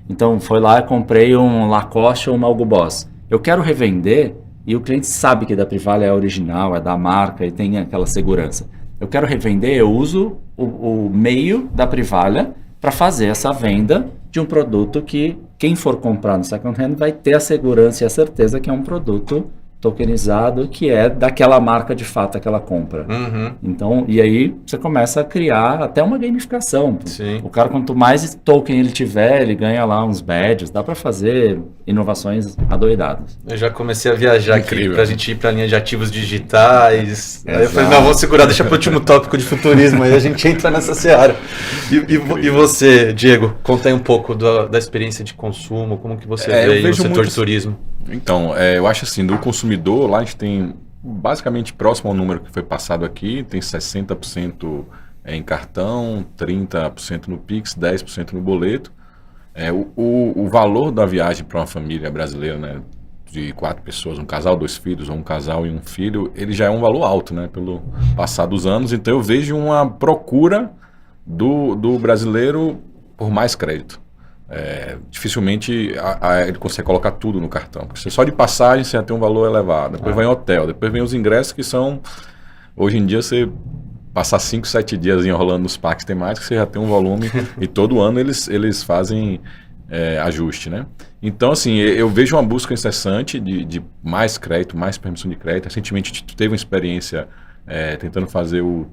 Então, foi lá e comprei um Lacoste ou um Hugo Boss. Eu quero revender e o cliente sabe que da Privalha é original, é da marca e tem aquela segurança. Eu quero revender, eu uso o meio da Privalha para fazer essa venda de um produto que quem for comprar no second hand vai ter a segurança e a certeza que é um produto tokenizado que é daquela marca de fato, aquela compra. Então, e aí você começa a criar até uma gamificação. Sim. O cara, quanto mais token ele tiver, ele ganha lá uns badges, dá para fazer inovações adoidadas. Eu já comecei a viajar aqui pra gente ir pra linha de ativos digitais. Aí eu falei, Exato. não, vamos segurar, deixa pro último tópico de futurismo, aí a gente entra nessa seara. E você, Diego, conta aí um pouco da experiência de consumo, como que você vê aí no setor de turismo. Então, eu acho assim, do consumidor, lá a gente tem basicamente próximo ao número que foi passado aqui, tem 60% em cartão, 30% no Pix, 10% no boleto. O valor da viagem para uma família brasileira, né, de 4 pessoas, um casal, 2 filhos, ou um casal e um filho, ele já é um valor alto, né, pelo passar dos anos. Então eu vejo uma procura do brasileiro por mais crédito. Dificilmente ele consegue colocar tudo no cartão. Porque só de passagem você já tem um valor elevado. Depois vem hotel, depois vem os ingressos que são... Hoje em dia você passar 5, 7 dias enrolando nos parques temáticos, você já tem um volume e todo ano eles fazem ajuste, né? Então, assim, eu vejo uma busca incessante de mais crédito, mais permissão de crédito. Recentemente a gente teve uma experiência tentando fazer o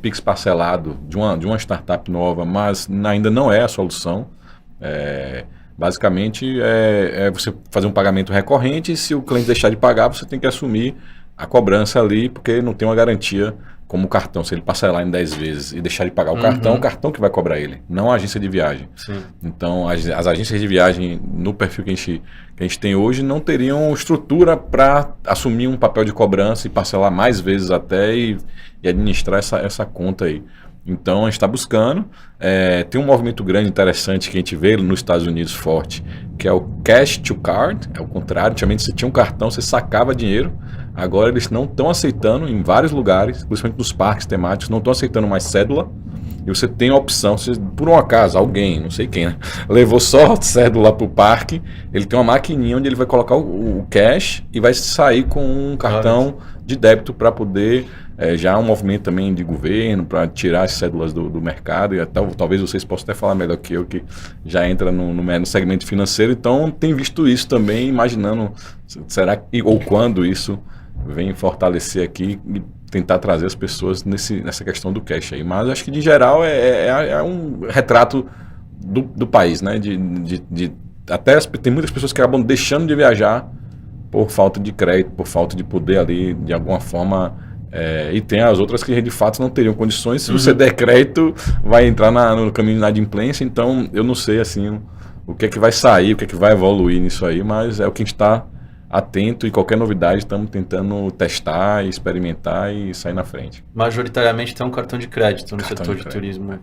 Pix parcelado de uma startup nova, mas ainda não é a solução. Basicamente, você fazer um pagamento recorrente e se o cliente deixar de pagar, você tem que assumir a cobrança ali, porque não tem uma garantia como o cartão. Se ele parcelar em 10 vezes e deixar de pagar o cartão que vai cobrar ele, não a agência de viagem. Sim. Então, as agências de viagem, no perfil que a gente tem hoje, não teriam estrutura para assumir um papel de cobrança e parcelar mais vezes até e administrar essa conta aí. Então, a gente está buscando. Tem um movimento grande, interessante, que a gente vê nos Estados Unidos forte, que é o cash to card. É o contrário. Antigamente você tinha um cartão, você sacava dinheiro. Agora eles não estão aceitando em vários lugares, principalmente nos parques temáticos, não estão aceitando mais cédula. E você tem a opção, se por um acaso alguém, não sei quem, né, levou só cédula para o parque, ele tem uma maquininha onde ele vai colocar o cash e vai sair com um cartão de débito para poder, já um movimento também de governo, para tirar as cédulas do mercado, e talvez vocês possam até falar melhor que eu, que já entra no segmento financeiro. Então tem visto isso também, imaginando, será que, ou quando isso vem fortalecer aqui e tentar trazer as pessoas nessa questão do cash aí. Mas acho que, de geral, é um retrato do país, né? Até tem muitas pessoas que acabam deixando de viajar por falta de crédito, por falta de poder ali, de alguma forma. E tem as outras que, de fato, não teriam condições. Se você der crédito, vai entrar no caminho de inadimplência. Então, eu não sei, assim, o que é que vai sair, o que é que vai evoluir nisso aí, mas é o que a gente está atento, e qualquer novidade estamos tentando testar, experimentar e sair na frente. Majoritariamente tem um cartão de crédito no setor de turismo.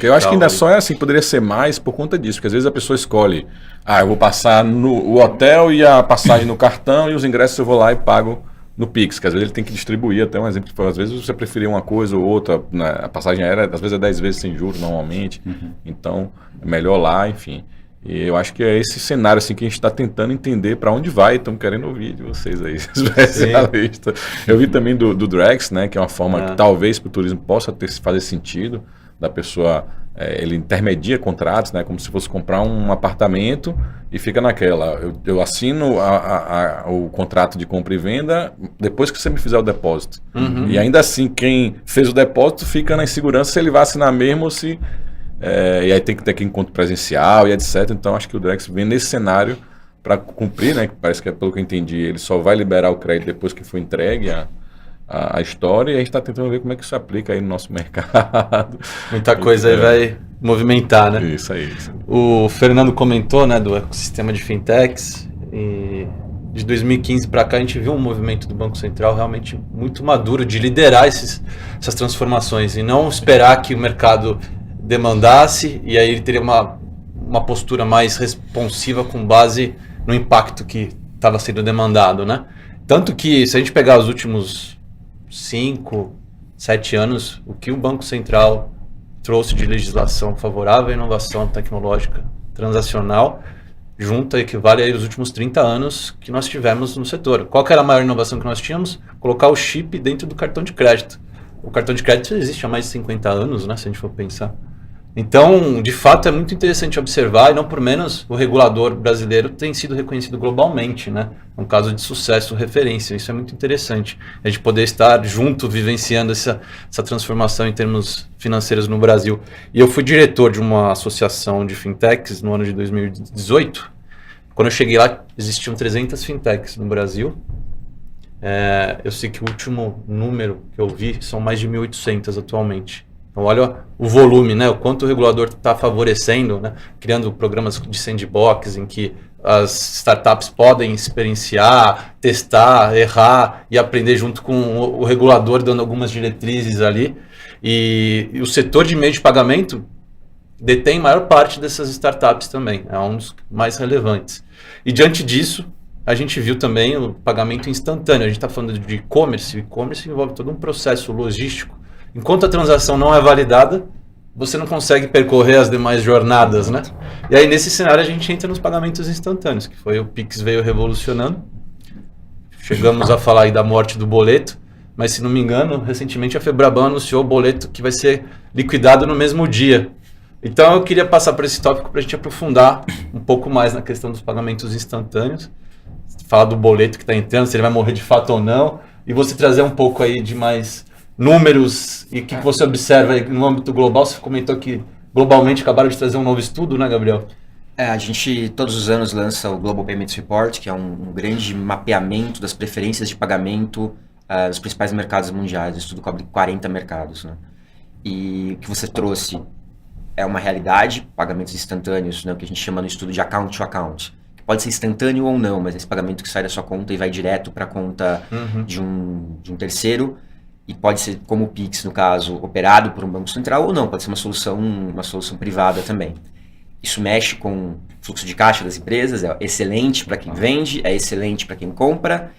Eu acho que ainda só assim, poderia ser mais por conta disso, porque às vezes a pessoa escolhe, eu vou passar o hotel e a passagem no cartão e os ingressos eu vou lá e pago no Pix, que às vezes ele tem que distribuir. Até um exemplo, às vezes você preferir uma coisa ou outra, né? A passagem aérea às vezes é 10 vezes sem juros normalmente, então é melhor lá, enfim. E eu acho que é esse cenário assim, que a gente está tentando entender para onde vai. Estamos querendo ouvir de vocês aí, especialistas. Eu vi também do Drex, né, que é uma forma que talvez para o turismo possa fazer sentido, da pessoa, ele intermedia contratos, né, como se fosse comprar um apartamento e fica naquela. Eu assino o contrato de compra e venda depois que você me fizer o depósito. E ainda assim, quem fez o depósito fica na insegurança se ele vai assinar mesmo ou se... e aí tem que ter encontro presencial e etc. Então acho que o Drex vem nesse cenário para cumprir, né? Que parece que, pelo que eu entendi, ele só vai liberar o crédito depois que for entregue a história, e a gente está tentando ver como é que isso aplica aí no nosso mercado. Muita coisa aí vai movimentar, né? Isso aí. O Fernando comentou, né, do ecossistema de fintechs, e de 2015 para cá a gente viu um movimento do Banco Central realmente muito maduro de liderar essas transformações e não esperar que o mercado demandasse, e aí ele teria uma postura mais responsiva com base no impacto que estava sendo demandado, né? Tanto que, se a gente pegar os últimos 5, 7 anos, o que o Banco Central trouxe de legislação favorável à inovação tecnológica transacional, junta equivale aí aos últimos 30 anos que nós tivemos no setor. Qual que era a maior inovação que nós tínhamos? Colocar o chip dentro do cartão de crédito. O cartão de crédito existe há mais de 50 anos, né, se a gente for pensar. Então, de fato, é muito interessante observar, e não por menos o regulador brasileiro tem sido reconhecido globalmente, né? É um caso de sucesso, referência, isso é muito interessante. A gente poder estar junto, vivenciando essa transformação em termos financeiros no Brasil. E eu fui diretor de uma associação de fintechs no ano de 2018. Quando eu cheguei lá, existiam 300 fintechs no Brasil. Eu sei que o último número que eu vi são mais de 1.800 atualmente. Então, olha o volume, né? O quanto o regulador está favorecendo, né? Criando programas de sandbox em que as startups podem experienciar, testar, errar e aprender junto com o regulador, dando algumas diretrizes ali. E o setor de meio de pagamento detém maior parte dessas startups também, é um dos mais relevantes. E diante disso, a gente viu também o pagamento instantâneo. A gente está falando de e-commerce. O e-commerce envolve todo um processo logístico. Enquanto a transação não é validada, você não consegue percorrer as demais jornadas, né? E aí, nesse cenário, a gente entra nos pagamentos instantâneos, que foi o Pix veio revolucionando. Chegamos a falar aí da morte do boleto, mas se não me engano, recentemente a Febraban anunciou o boleto que vai ser liquidado no mesmo dia. Então, eu queria passar por esse tópico para a gente aprofundar um pouco mais na questão dos pagamentos instantâneos, falar do boleto que está entrando, se ele vai morrer de fato ou não, e você trazer um pouco aí de mais números e o que você observa aí no âmbito global. Você comentou que globalmente acabaram de trazer um novo estudo, né, Gabriel? A gente todos os anos lança o Global Payments Report, que é um grande mapeamento das preferências de pagamento dos principais mercados mundiais. O estudo cobre 40 mercados, né? E o que você trouxe é uma realidade, pagamentos instantâneos, né, o que a gente chama no estudo de account to account. Pode ser instantâneo ou não, mas esse pagamento que sai da sua conta e vai direto para a conta de um terceiro. E pode ser, como o Pix, no caso, operado por um banco central ou não, pode ser uma solução privada também. Isso mexe com o fluxo de caixa das empresas, é excelente para quem vende, é excelente para quem compra,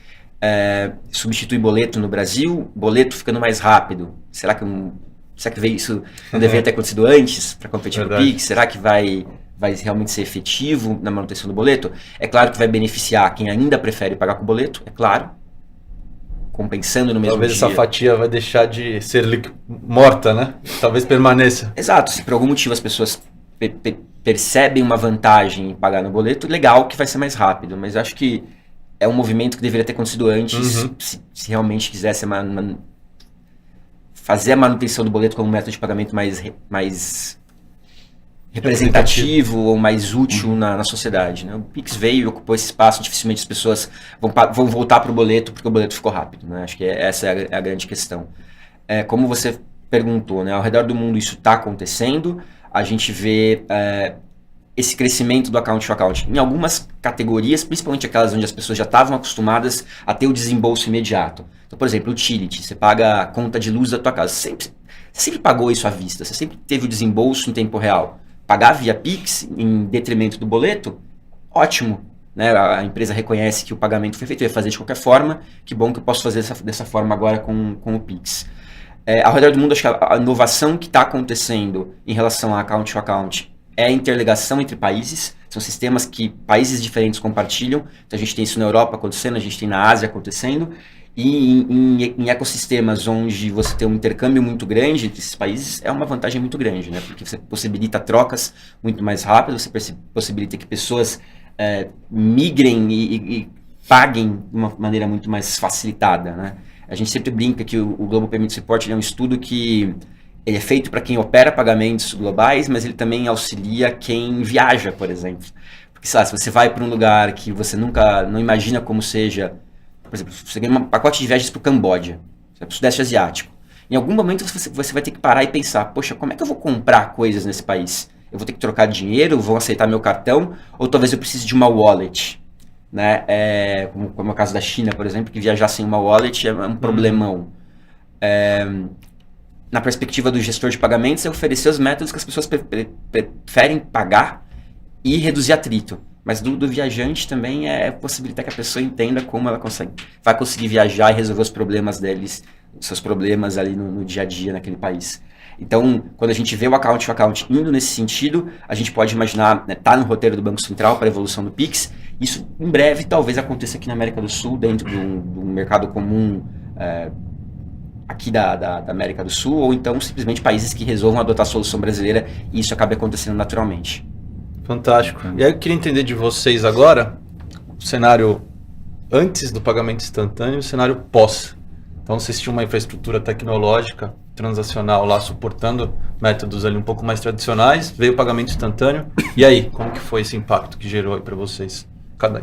substitui boleto no Brasil, boleto ficando mais rápido. Será que veio isso não deveria ter acontecido antes para competir com o Pix? Será que vai realmente ser efetivo na manutenção do boleto? É claro que vai beneficiar quem ainda prefere pagar com o boleto, é claro, compensando no mesmo dia. Talvez essa fatia vai deixar de ser morta, né? Talvez permaneça. Exato, se por algum motivo as pessoas percebem uma vantagem em pagar no boleto, legal que vai ser mais rápido, mas acho que é um movimento que deveria ter acontecido antes, se realmente quisesse fazer a manutenção do boleto como um método de pagamento mais representativo ou mais útil na sociedade, né? O Pix veio e ocupou esse espaço, dificilmente as pessoas vão voltar para o boleto porque o boleto ficou rápido, né? Acho que essa é a grande questão. Como você perguntou, né? Ao redor do mundo isso está acontecendo, a gente vê esse crescimento do account to account em algumas categorias, principalmente aquelas onde as pessoas já estavam acostumadas a ter o desembolso imediato. Então, por exemplo, utility, você paga a conta de luz da tua casa, você sempre pagou isso à vista, você sempre teve o desembolso em tempo real. Pagar via Pix em detrimento do boleto, ótimo, né? A empresa reconhece que o pagamento foi feito, eu ia fazer de qualquer forma, que bom que eu posso fazer dessa forma agora com o Pix. Ao redor do mundo, acho que a inovação que está acontecendo em relação a account to account é a interligação entre países, são sistemas que países diferentes compartilham, então a gente tem isso na Europa acontecendo, a gente tem na Ásia acontecendo, e em ecossistemas onde você tem um intercâmbio muito grande entre esses países, é uma vantagem muito grande, né? Porque você possibilita trocas muito mais rápidas, você possibilita que pessoas migrem e paguem de uma maneira muito mais facilitada, né? A gente sempre brinca que o Global Payments Report é um estudo que ele é feito para quem opera pagamentos globais, mas ele também auxilia quem viaja, por exemplo. Porque, sei lá, se você vai para um lugar que você não imagina como seja. Por exemplo, você ganha um pacote de viagens para o Camboja, para o Sudeste Asiático. Em algum momento você vai ter que parar e pensar, poxa, como é que eu vou comprar coisas nesse país? Eu vou ter que trocar dinheiro, vão aceitar meu cartão, ou talvez eu precise de uma wallet, né? Como é o caso da China, por exemplo, que viajar sem uma wallet é um problemão. Na perspectiva do gestor de pagamentos, é oferecer os métodos que as pessoas preferem pagar e reduzir atrito. Mas do viajante também é possibilitar que a pessoa entenda como ela vai conseguir viajar e resolver os problemas deles, seus problemas ali no dia a dia naquele país. Então, quando a gente vê o account to account indo nesse sentido, a gente pode imaginar, né, tá no roteiro do Banco Central para a evolução do Pix. Isso em breve talvez aconteça aqui na América do Sul, dentro de um mercado comum aqui da América do Sul, ou então simplesmente países que resolvam adotar a solução brasileira e isso acaba acontecendo naturalmente. Fantástico. E aí eu queria entender de vocês agora o cenário antes do pagamento instantâneo e o cenário pós. Então vocês tinham uma infraestrutura tecnológica transacional lá suportando métodos ali um pouco mais tradicionais, veio o pagamento instantâneo. E aí, como que foi esse impacto que gerou aí para vocês?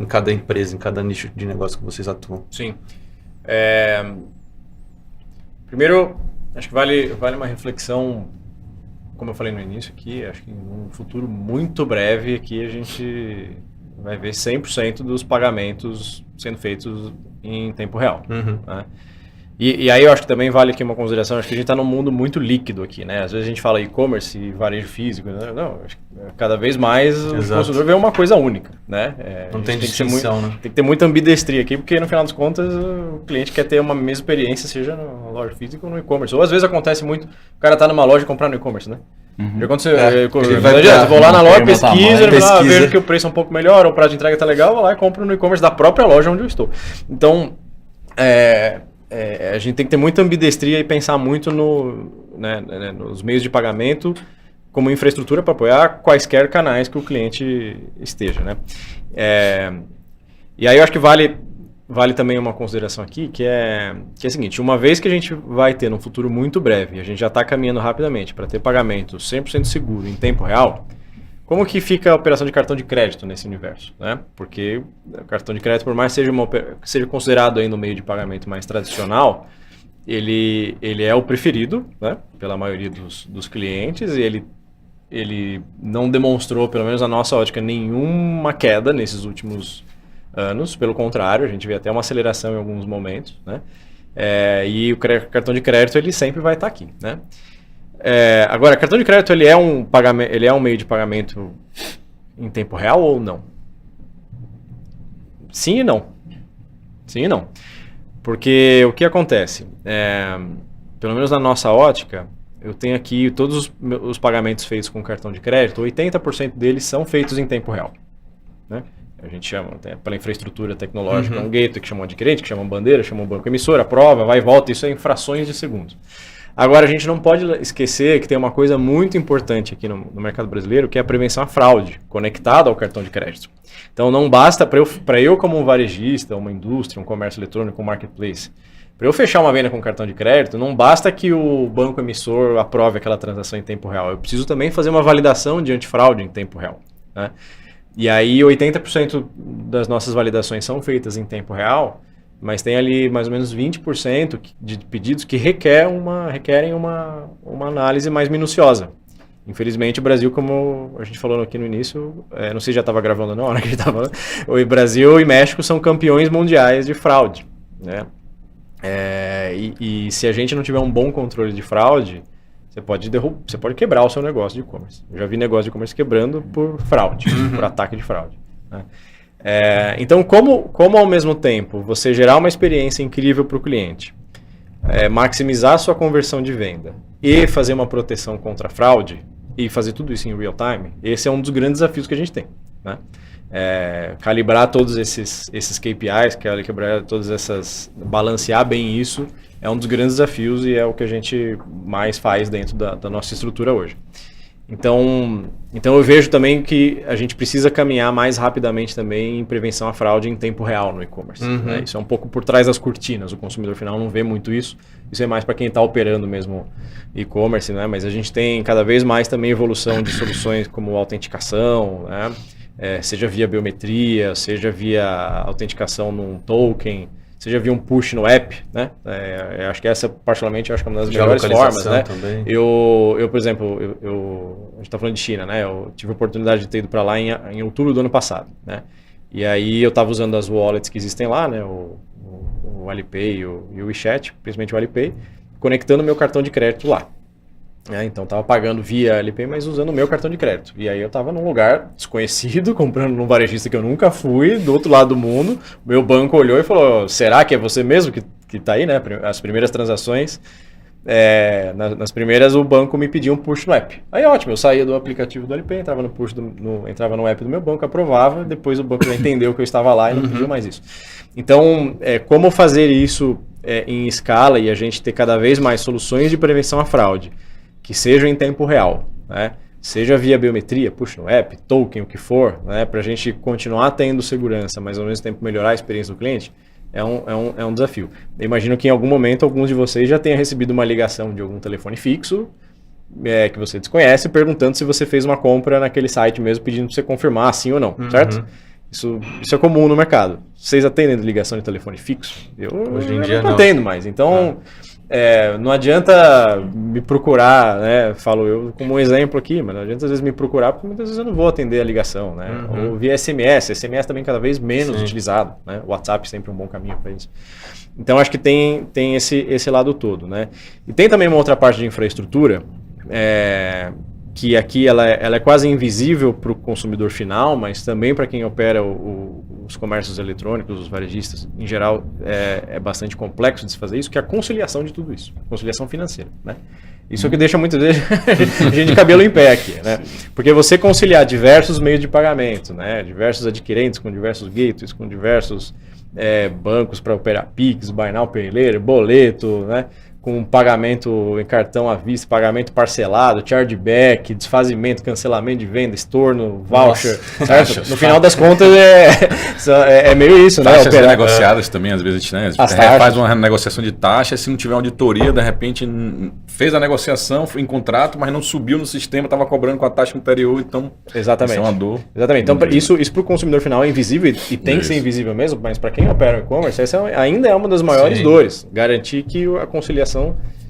Em cada empresa, em cada nicho de negócio que vocês atuam? Sim. Primeiro, acho que vale uma reflexão, como eu falei no início aqui, acho que em um futuro muito breve aqui a gente vai ver 100% dos pagamentos sendo feitos em tempo real. Né? E aí eu acho que também vale aqui uma consideração, acho que a gente está num mundo muito líquido aqui, né? Às vezes a gente fala e-commerce e varejo físico, né? Não, acho que cada vez mais o consumidor vê uma coisa única, né? Não tem distinção, né? Tem que ter muita ambidestria aqui, porque no final das contas o cliente quer ter uma mesma experiência, seja na loja física ou no e-commerce. Ou às vezes acontece muito, o cara tá numa loja e comprar no e-commerce, né? Já aconteceu, eu vou lá na loja, pesquisa, vejo que o preço é um pouco melhor, o prazo de entrega tá legal, vou lá e compro no e-commerce da própria loja onde eu estou. Então, a gente tem que ter muita ambidestria e pensar muito nos meios de pagamento como infraestrutura para apoiar quaisquer canais que o cliente esteja, né? E aí eu acho que vale também uma consideração aqui, que é a seguinte: uma vez que a gente vai ter num futuro muito breve, a gente já está caminhando rapidamente para ter pagamento 100% seguro em tempo real, como que fica a operação de cartão de crédito nesse universo, né? Porque o cartão de crédito, por mais que seja considerado aí no meio de pagamento mais tradicional, ele é o preferido, né? Pela maioria dos clientes, e ele não demonstrou, pelo menos na nossa ótica, nenhuma queda nesses últimos anos. Pelo contrário, a gente vê até uma aceleração em alguns momentos, né? E o cartão de crédito ele sempre vai estar aqui, né? Agora, cartão de crédito ele é um meio de pagamento em tempo real ou não? Sim e não. Sim e não. Porque o que acontece? Pelo menos na nossa ótica, eu tenho aqui todos os pagamentos feitos com cartão de crédito, 80% deles são feitos em tempo real, né? A gente chama, pela infraestrutura tecnológica, um gateway que chama adquirente, que chama bandeira, chama banco emissor, aprova, vai e volta, isso é em frações de segundos. Agora, a gente não pode esquecer que tem uma coisa muito importante aqui no mercado brasileiro, que é a prevenção à fraude, conectada ao cartão de crédito. Então, não basta para eu como um varejista, uma indústria, um comércio eletrônico, um marketplace, para eu fechar uma venda com cartão de crédito, não basta que o banco emissor aprove aquela transação em tempo real. Eu preciso também fazer uma validação de antifraude em tempo real, né? E aí, 80% das nossas validações são feitas em tempo real, mas tem ali mais ou menos 20% de pedidos que requerem uma análise mais minuciosa. Infelizmente, o Brasil, como a gente falou aqui no início, não sei se já estava gravando ou não, que estava, o Brasil e México são campeões mundiais de fraude, né? E se a gente não tiver um bom controle de fraude, você pode quebrar o seu negócio de e-commerce. Eu já vi negócio de e-commerce quebrando por fraude, por ataque de fraude, né? Então, como ao mesmo tempo você gerar uma experiência incrível para o cliente, maximizar a sua conversão de venda e fazer uma proteção contra a fraude e fazer tudo isso em real time, esse é um dos grandes desafios que a gente tem, né? Calibrar todos esses KPIs, calibrar balancear bem isso, é um dos grandes desafios e é o que a gente mais faz dentro da nossa estrutura hoje. Então eu vejo também que a gente precisa caminhar mais rapidamente também em prevenção à fraude em tempo real no e-commerce, né? Isso é um pouco por trás das cortinas, o consumidor final não vê muito isso, isso é mais para quem está operando mesmo e-commerce, né? Mas a gente tem cada vez mais também evolução de soluções como autenticação, né? Seja via biometria, seja via autenticação num token, seja via um push no app, né? Acho que essa, particularmente, acho que é uma das melhores formas, né? Também. Eu, por exemplo, a gente está falando de China, né? Eu tive a oportunidade de ter ido para lá em outubro do ano passado, né? E aí eu estava usando as wallets que existem lá, né? O Alipay e o WeChat, principalmente o Alipay, conectando meu cartão de crédito lá. Então estava pagando via Alipay, mas usando o meu cartão de crédito. E aí eu estava num lugar desconhecido, comprando num varejista que eu nunca fui, do outro lado do mundo. O meu banco olhou e falou: será que é você mesmo que está aí, né? As primeiras transações, nas primeiras o banco me pediu um push no app. Aí ótimo, eu saía do aplicativo do Alipay, entrava no push entrava no app do meu banco, aprovava, depois o banco já entendeu que eu estava lá e não pediu mais isso. Então, como fazer isso em escala e a gente ter cada vez mais soluções de prevenção à fraude, que sejam em tempo real, né? Seja via biometria, push no app, token, o que for, né? Para a gente continuar tendo segurança, mas ao mesmo tempo melhorar a experiência do cliente, é um desafio. Eu imagino que em algum momento alguns de vocês já tenham recebido uma ligação de algum telefone fixo, que você desconhece, perguntando se você fez uma compra naquele site mesmo, pedindo para você confirmar sim ou não, certo? Isso é comum no mercado. Vocês atendem ligação de telefone fixo? Hoje em dia não atendo mais. Então, não adianta me procurar, né? Falo eu como um exemplo aqui, mas não adianta às vezes me procurar, porque muitas vezes eu não vou atender a ligação, né? Ou via SMS. SMS também cada vez menos utilizado, né? O WhatsApp sempre um bom caminho para isso. Então, acho que tem esse lado todo, né? E tem também uma outra parte de infraestrutura, que aqui ela é quase invisível para o consumidor final, mas também para quem opera os comércios eletrônicos, os varejistas, em geral, é bastante complexo de se fazer isso, que é a conciliação de tudo isso, conciliação financeira, né? Isso é o que deixa muitas vezes a gente de cabelo em pé aqui, né? Porque você conciliar diversos meios de pagamento, né? Diversos adquirentes com diversos gateways, com diversos bancos para operar Pix, Buy Now, Pay Later, boleto, né? Com pagamento em cartão à vista, pagamento parcelado, chargeback, desfazimento, cancelamento de venda, estorno, voucher, certo? No final das contas é meio isso, né? Taxas negociadas também, às vezes, né? A gente faz uma negociação de taxa, se não tiver auditoria, de repente fez a negociação, foi em contrato, mas não subiu no sistema, estava cobrando com a taxa anterior, então exatamente. Isso é uma dor. Exatamente. Então, isso para o consumidor final é invisível e tem que ser invisível mesmo, mas para quem opera o e-commerce, essa ainda é uma das maiores dores, garantir que a conciliação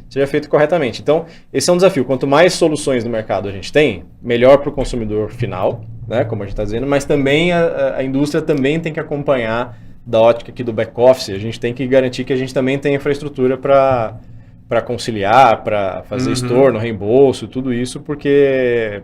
seja feito corretamente. Então, esse é um desafio. Quanto mais soluções no mercado a gente tem, melhor para o consumidor final, né, como a gente está dizendo, mas também a indústria também tem que acompanhar da ótica aqui do back-office. A gente tem que garantir que a gente também tem infraestrutura para conciliar, para fazer estorno, reembolso, tudo isso, porque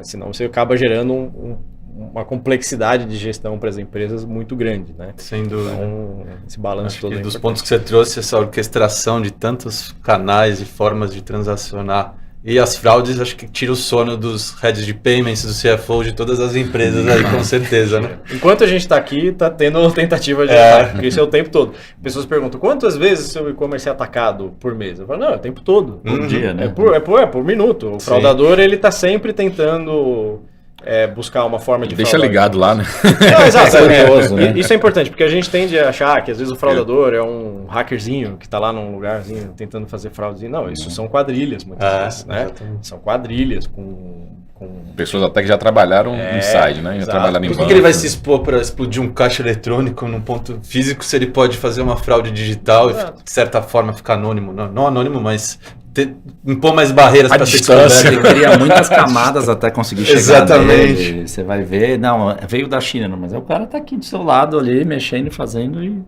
senão você acaba gerando uma complexidade de gestão para as empresas muito grande, né? Sem dúvida. Então, esse balanço todo. Dos pontos que você trouxe, essa orquestração de tantos canais e formas de transacionar e as fraudes, acho que tira o sono dos heads de payments, do CFO, de todas as empresas aí, com certeza, né? Enquanto a gente está aqui, está tendo tentativa de ataque, porque isso é o tempo todo. Pessoas perguntam, quantas vezes o seu e-commerce é atacado por mês? Eu falo, não, é o tempo todo. Por dia, né? É por minuto. O fraudador, ele está sempre tentando buscar uma forma de deixa ligado lá, né? Não, exato. Isso é importante, porque a gente tende a achar que às vezes o fraudador é um hackerzinho que está lá num lugarzinho tentando fazer fraudezinho. Não, isso são quadrilhas muitas vezes, né? São quadrilhas com pessoas até que já trabalharam no site, né? Já trabalharam em banco. Por que ele vai se expor para explodir um caixa eletrônico num ponto físico se ele pode fazer uma fraude digital e, de certa forma, ficar anônimo? Não anônimo, mas impor mais barreiras para ser descoberto. Ele cria muitas camadas até conseguir chegar Exatamente. nele. Você vai ver, não, veio da China, não, mas o cara tá aqui do seu lado ali, mexendo e fazendo e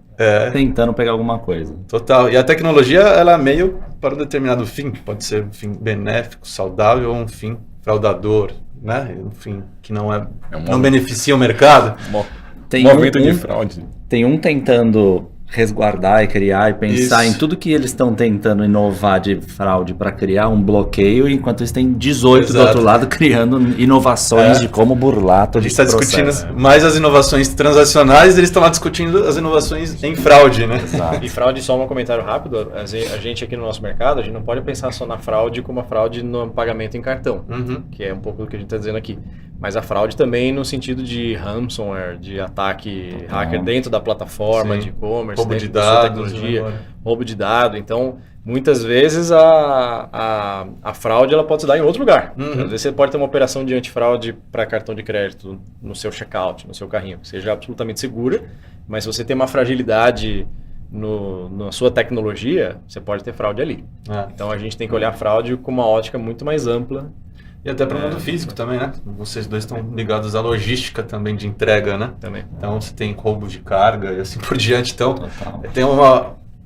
tentando pegar alguma coisa. Total. E a tecnologia, ela é meio para um determinado fim. Pode ser um fim benéfico, saudável, ou um fim fraudador, né? Um fim que não beneficia o mercado. Tem movimento de fraude. Tem um tentando resguardar e criar e pensar em tudo que eles estão tentando inovar de fraude para criar um bloqueio, enquanto eles têm 18 do outro lado criando inovações de como burlar todo esse processo. A gente está discutindo mais as inovações transacionais, eles estão lá discutindo as inovações em fraude, né? Exato. E fraude, só um comentário rápido, a gente aqui no nosso mercado, a gente não pode pensar só na fraude como a fraude no pagamento em cartão, que é um pouco do que a gente está dizendo aqui. Mas a fraude também no sentido de ransomware, de ataque hacker dentro da plataforma de e-commerce, roubo de dados, roubo de dado. Então, muitas vezes a fraude ela pode se dar em outro lugar. Às vezes você pode ter uma operação de antifraude para cartão de crédito no seu checkout, no seu carrinho, que seja absolutamente segura, mas se você tem uma fragilidade na sua tecnologia, você pode ter fraude ali. Então, a gente tem que olhar a fraude com uma ótica muito mais ampla. E até para o mundo físico também, né? Vocês dois estão ligados à logística também de entrega, né? Também. Então você tem roubo de carga e assim por diante. Então tem um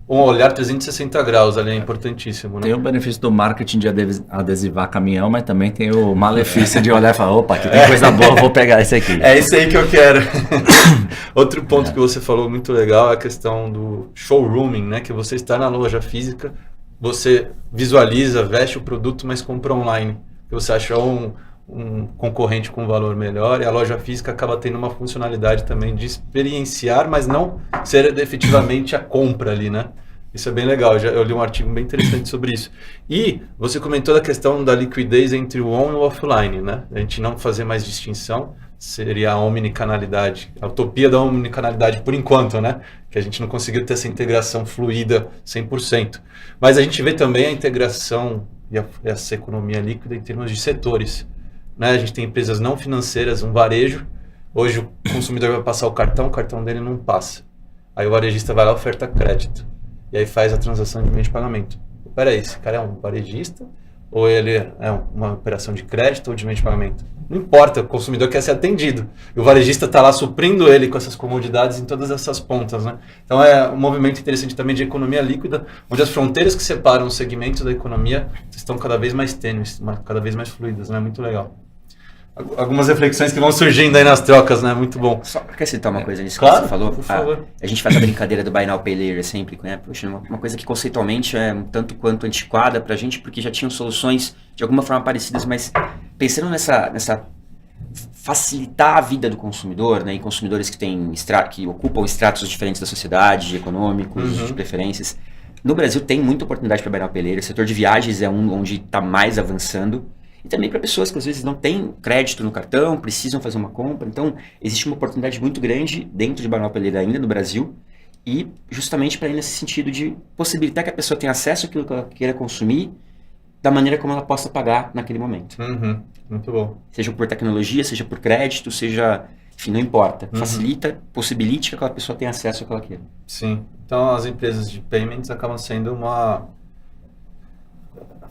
olhar 360 graus ali, é importantíssimo, né? Tem o benefício do marketing de adesivar caminhão, mas também tem o malefício de olhar e falar, opa, aqui tem coisa boa, vou pegar esse aqui. É esse aí que eu quero. Outro ponto que você falou muito legal é a questão do showrooming, né? Que você está na loja física, você visualiza, veste o produto, mas compra online. Que você achou um concorrente com valor melhor, e a loja física acaba tendo uma funcionalidade também de experienciar, mas não ser efetivamente a compra ali, né? Isso é bem legal, eu li um artigo bem interessante sobre isso. E você comentou da questão da liquidez entre o on e o offline, né? A gente não fazer mais distinção, seria a omnicanalidade, a utopia da omnicanalidade por enquanto, né? Que a gente não conseguiu ter essa integração fluida 100%. Mas a gente vê também a integração e essa economia líquida em termos de setores, né? A gente tem empresas não financeiras, um varejo. Hoje o consumidor vai passar o cartão dele não passa. Aí o varejista vai lá e oferta crédito. E aí faz a transação de meio de pagamento. Peraí, esse cara é um varejista? Ou ele é uma operação de crédito ou de meio de pagamento? Não importa, o consumidor quer ser atendido. E o varejista está lá suprindo ele com essas comodidades em todas essas pontas, né? Então é um movimento interessante também de economia líquida, onde as fronteiras que separam os segmentos da economia estão cada vez mais tênues, cada vez mais fluidas, né? Muito legal. Algumas reflexões que vão surgindo aí nas trocas, né? Muito bom. Só quer citar uma coisa nisso claro, que você falou? Por favor. A gente faz a brincadeira do Buy Now Pay Later sempre, né? Poxa, uma coisa que conceitualmente é um tanto quanto antiquada pra gente, porque já tinham soluções de alguma forma parecidas, mas pensando nessa facilitar a vida do consumidor, né? E consumidores que ocupam estratos diferentes da sociedade, econômicos, de preferências. No Brasil tem muita oportunidade para Buy Now Pay Later. O setor de viagens é onde está mais avançando. E também para pessoas que às vezes não têm crédito no cartão, precisam fazer uma compra. Então, existe uma oportunidade muito grande dentro de Buy Now Pay Later ainda no Brasil. E justamente para ir nesse sentido de possibilitar que a pessoa tenha acesso àquilo que ela queira consumir da maneira como ela possa pagar naquele momento. Muito bom. Seja por tecnologia, seja por crédito, seja... Enfim, não importa. Facilita, possibilite que aquela pessoa tenha acesso àquela queira. Sim. Então, as empresas de payments acabam sendo uma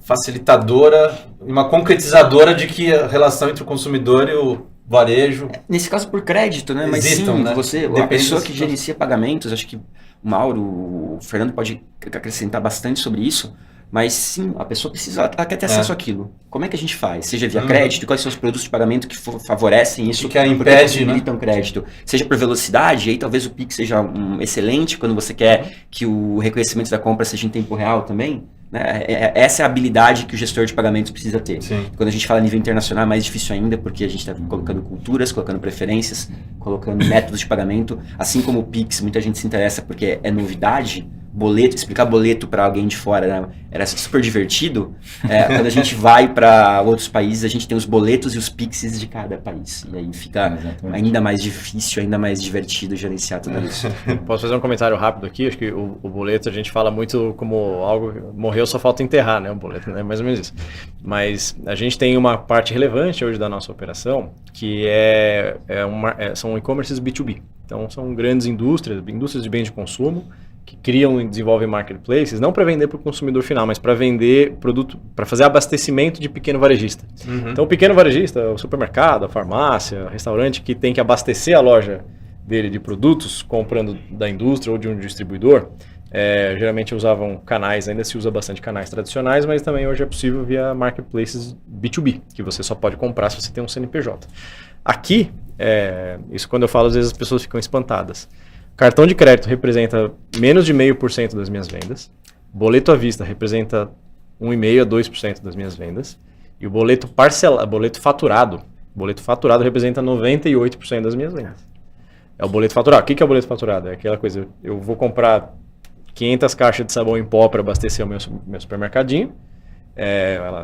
facilitadora e uma concretizadora de que a relação entre o consumidor e o varejo... Nesse caso, por crédito, né? Mas existam, sim, né? a pessoa que gerencia pagamentos, acho que o Mauro, o Fernando pode acrescentar bastante sobre isso, mas sim, a pessoa precisa, ela quer ter acesso àquilo. Como é que a gente faz? Seja via crédito, quais são os produtos de pagamento que favorecem isso, que impede, possibilitam crédito. Seja por velocidade, aí talvez o Pix seja excelente quando você quer que o reconhecimento da compra seja em tempo real também. Né? Essa é a habilidade que o gestor de pagamentos precisa ter. Sim. Quando a gente fala a nível internacional é mais difícil ainda, porque a gente está colocando culturas, colocando preferências, colocando métodos de pagamento, assim como o Pix, muita gente se interessa porque é novidade. Boleto, explicar boleto para alguém de fora, né? Era super divertido. Quando a gente vai para outros países, a gente tem os boletos e os Pixes de cada país. E aí fica ainda mais difícil, ainda mais divertido gerenciar tudo isso. Posso fazer um comentário rápido aqui? Acho que o boleto a gente fala muito como algo... Morreu, só falta enterrar, né? O boleto, né? Mais ou menos isso. Mas a gente tem uma parte relevante hoje da nossa operação, que são e-commerces B2B. Então, são grandes indústrias de bens de consumo, que criam e desenvolvem marketplaces, não para vender para o consumidor final, mas para vender produto, para fazer abastecimento de pequeno varejista. Então, o pequeno varejista, o supermercado, a farmácia, o restaurante que tem que abastecer a loja dele de produtos, comprando da indústria ou de um distribuidor, geralmente usavam canais, ainda se usa bastante canais tradicionais, mas também hoje é possível via marketplaces B2B, que você só pode comprar se você tem um CNPJ. Aqui, isso quando eu falo, às vezes as pessoas ficam espantadas. Cartão de crédito representa menos de 0,5% das minhas vendas. Boleto à vista representa 1,5% a 2% das minhas vendas. E o boleto faturado representa 98% das minhas vendas. É o boleto faturado. O que é o boleto faturado? É aquela coisa, eu vou comprar 500 caixas de sabão em pó para abastecer o meu supermercadinho.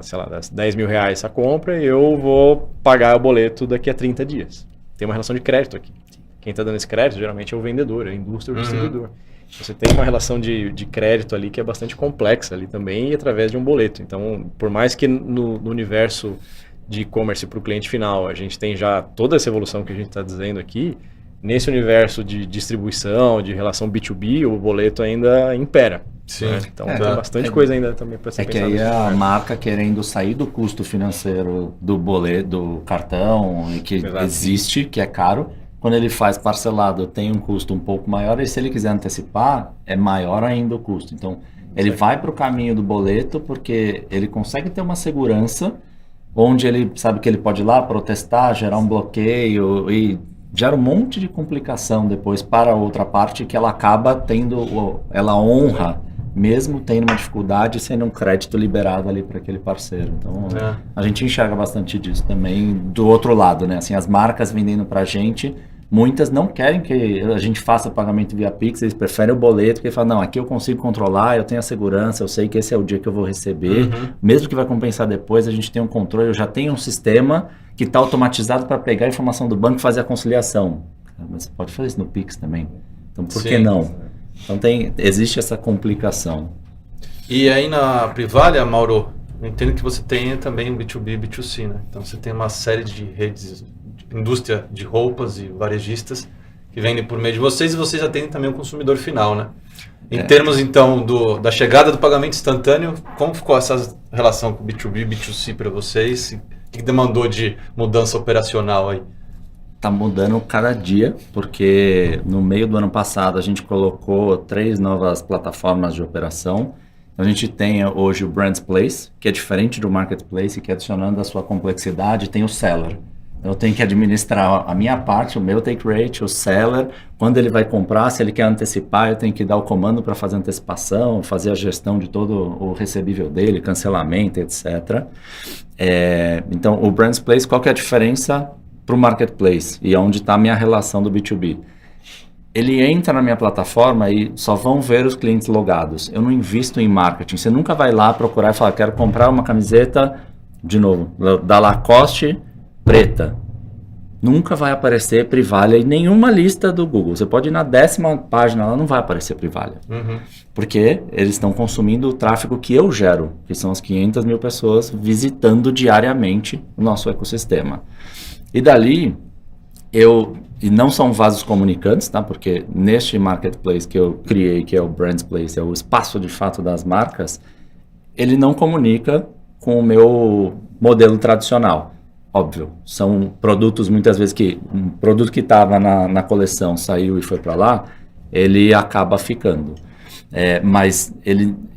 Sei lá, R$10 mil a compra e eu vou pagar o boleto daqui a 30 dias. Tem uma relação de crédito aqui. Quem está dando esse crédito geralmente é o vendedor, a indústria ou o distribuidor. Você tem uma relação de crédito ali que é bastante complexa ali também e através de um boleto. Então, por mais que no universo de e-commerce para o cliente final a gente tem já toda essa evolução que a gente está dizendo aqui, nesse universo de distribuição, de relação B2B, o boleto ainda impera. Sim. Né? Então tem bastante coisa ainda também para ser pensado. Que aí a marca querendo sair do custo financeiro do boleto, do cartão, que existe, que é caro. Quando ele faz parcelado, tem um custo um pouco maior, e se ele quiser antecipar, é maior ainda o custo. Então, ele vai para o caminho do boleto, porque ele consegue ter uma segurança, onde ele sabe que ele pode ir lá protestar, gerar um bloqueio, e gera um monte de complicação depois para a outra parte, que ela acaba tendo, ela honra, mesmo tendo uma dificuldade, sendo um crédito liberado ali para aquele parceiro. Então, a gente enxerga bastante disso também do outro lado, né? Assim, as marcas vendendo para a gente, Muitas não querem que a gente faça pagamento via Pix, eles preferem o boleto, porque eles falam, não, aqui eu consigo controlar, eu tenho a segurança, eu sei que esse é o dia que eu vou receber, mesmo que vai compensar depois, a gente tem um controle, eu já tenho um sistema que está automatizado para pegar a informação do banco e fazer a conciliação. Mas você pode fazer isso no Pix também, então por que não? Então existe essa complicação. E aí na Privalha, Mauro, eu entendo que você tem também B2B e B2C, né? Então você tem uma série de redes, indústria de roupas e varejistas que vendem por meio de vocês, e vocês atendem também o consumidor final, né? Em termos, então, da chegada do pagamento instantâneo, como ficou essa relação com B2B e B2C para vocês? O que demandou de mudança operacional aí? Tá mudando cada dia, porque no meio do ano passado a gente colocou 3 novas plataformas de operação. A gente tem hoje o Brands Place, que é diferente do Marketplace, que adicionando a sua complexidade, tem o Seller. Eu tenho que administrar a minha parte, o meu take rate, o seller, quando ele vai comprar, se ele quer antecipar, eu tenho que dar o comando para fazer antecipação, fazer a gestão de todo o recebível dele, cancelamento, etc. Então, o Brands Place, qual que é a diferença para o Marketplace e onde está a minha relação do B2B? Ele entra na minha plataforma e só vão ver os clientes logados. Eu não invisto em marketing. Você nunca vai lá procurar e falar, quero comprar uma camiseta, de novo, da Lacoste, preta. Nunca vai aparecer Privalha em nenhuma lista do Google. Você pode ir na 10ª página, lá não vai aparecer Privalha. Porque eles estão consumindo o tráfego que eu gero, que são as 500 mil pessoas visitando diariamente o nosso ecossistema. E dali, e não são vasos comunicantes, tá? Porque neste marketplace que eu criei, que é o Brands Place, é o espaço de fato das marcas, ele não comunica com o meu modelo tradicional. Óbvio, são produtos muitas vezes que um produto que estava na coleção saiu e foi para lá, ele acaba ficando. Mas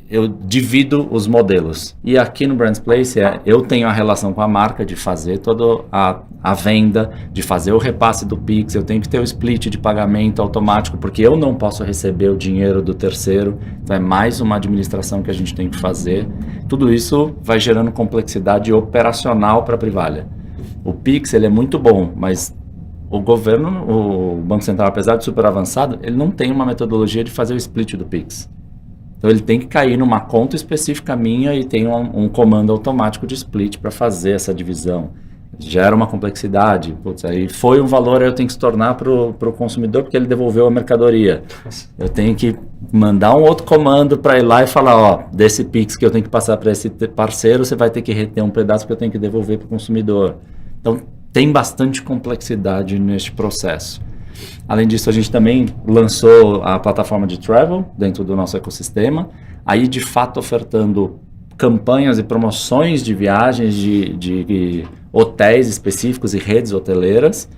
eu divido os modelos. E aqui no Brands Place eu tenho a relação com a marca de fazer toda a venda, de fazer o repasse do Pix, eu tenho que ter o split de pagamento automático, porque eu não posso receber o dinheiro do terceiro, então é mais uma administração que a gente tem que fazer. Tudo isso vai gerando complexidade operacional para a Privalha. O Pix ele é muito bom, mas o governo, o Banco Central, apesar de super avançado, ele não tem uma metodologia de fazer o split do Pix. Então ele tem que cair numa conta específica minha e tem um comando automático de split para fazer essa divisão. Gera uma complexidade. Putz, aí foi um valor, eu tenho que se tornar para o consumidor porque ele devolveu a mercadoria. Eu tenho que mandar um outro comando para ir lá e falar, ó, desse Pix que eu tenho que passar para esse parceiro, você vai ter que reter um pedaço que eu tenho que devolver para o consumidor. Então tem bastante complexidade neste processo. Além disso, a gente também lançou a plataforma de travel dentro do nosso ecossistema, aí de fato ofertando campanhas e promoções de viagens de hotéis específicos e redes hoteleiras,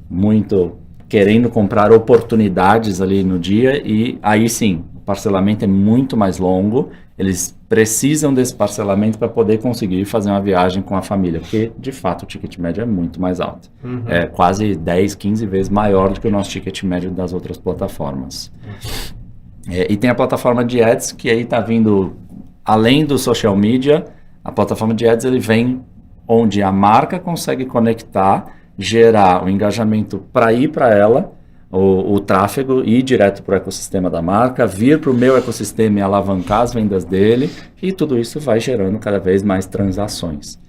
muito querendo comprar oportunidades ali no dia, e aí sim, o parcelamento é muito mais longo, eles precisam desse parcelamento para poder conseguir fazer uma viagem com a família, porque de fato o ticket médio é muito mais alto. É quase 10, 15 vezes maior do que o nosso ticket médio das outras plataformas. E tem a plataforma de ads, que aí está vindo, além do social media, a plataforma de ads ele vem onde a marca consegue conectar, gerar o engajamento para ir para ela, o tráfego, ir direto para o ecossistema da marca, vir para o meu ecossistema e alavancar as vendas dele, e tudo isso vai gerando cada vez mais transações.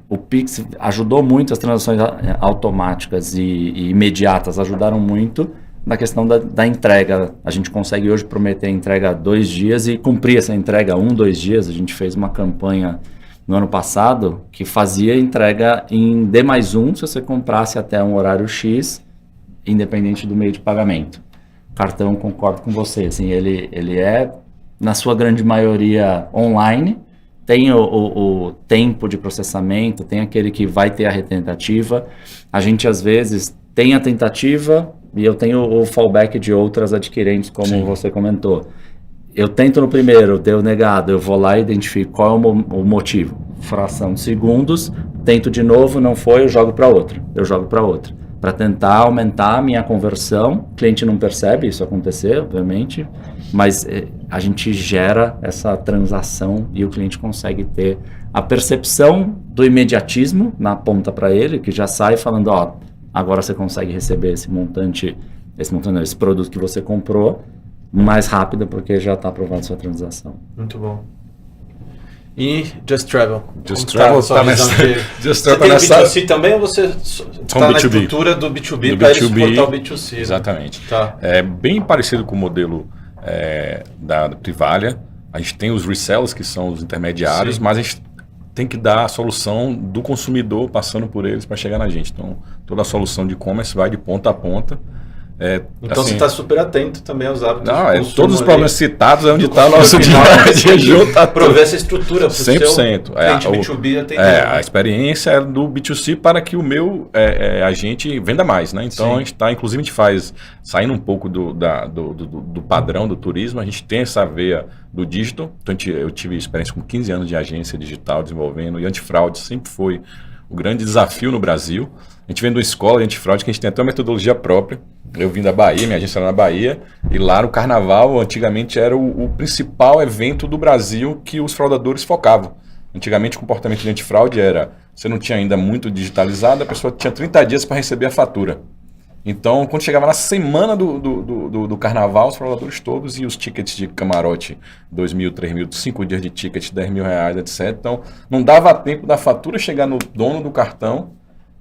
O Pix ajudou muito, as transações automáticas e imediatas ajudaram muito na questão da entrega. A gente consegue hoje prometer a entrega 2 dias e cumprir essa entrega 1, 2 dias. A gente fez uma campanha no ano passado que fazia entrega em D+1 se você comprasse até um horário X, independente do meio de pagamento. O cartão, concordo com você, assim, ele é, na sua grande maioria, online, tem o tempo de processamento, tem aquele que vai ter a retentativa, a gente às vezes tem a tentativa e eu tenho o fallback de outras adquirentes, como Sim. você comentou. Eu tento no primeiro, deu negado, eu vou lá e identifico qual é o motivo. Fração de segundos, tento de novo, não foi, eu jogo para outra, para tentar aumentar a minha conversão. O cliente não percebe isso acontecer, obviamente, mas a gente gera essa transação e o cliente consegue ter a percepção do imediatismo na ponta para ele, que já sai falando, ó, agora você consegue receber esse produto que você comprou mais rápido, porque já está aprovado sua transação. Muito bom. E Just Travel? Just Travel está nessa... Just Você tem nessa... B2C também ou você está na estrutura do B2B para exportar o B2C? Exatamente. Né? Tá. É bem parecido com o modelo da Privalha. A gente tem os resellers, que são os intermediários, sim, mas a gente tem que dar a solução do consumidor passando por eles para chegar na gente. Então, toda a solução de e-commerce vai de ponta a ponta. Então assim, você está super atento também aos hábitos. Não, todos os problemas citados é onde está o nosso dia para prover essa estrutura para o seu 100%. cliente B2B atender. A experiência é do B2C para que o meu agente venda mais, né? Então, sim, a gente está, inclusive, a gente faz, saindo um pouco do padrão do turismo, a gente tem essa veia do digital. Então, eu tive experiência com 15 anos de agência digital desenvolvendo, e antifraude sempre foi o grande desafio no Brasil. A gente vem de uma escola de antifraude que a gente tem até uma metodologia própria. Eu vim da Bahia, minha agência era na Bahia, e lá no Carnaval, antigamente, era o principal evento do Brasil que os fraudadores focavam. Antigamente, o comportamento de antifraude era, você não tinha ainda muito digitalizado, a pessoa tinha 30 dias para receber a fatura. Então, quando chegava na semana do Carnaval, os fraudadores todos e os tickets de camarote, 2 mil, 3 mil, 5 dias de ticket, 10 mil reais, etc. Então, não dava tempo da fatura chegar no dono do cartão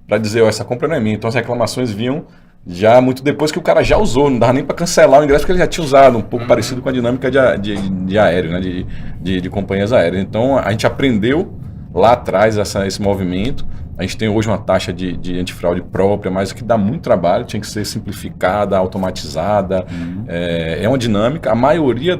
para dizer, essa compra não é minha. Então, as reclamações vinham já muito depois que o cara já usou, não dava nem para cancelar o ingresso porque ele já tinha usado, um pouco parecido com a dinâmica de aéreo, né? de companhias aéreas. Então, a gente aprendeu lá atrás esse movimento. A gente tem hoje uma taxa de antifraude própria, mas que dá muito trabalho, tinha que ser simplificada, automatizada. É uma dinâmica. A maioria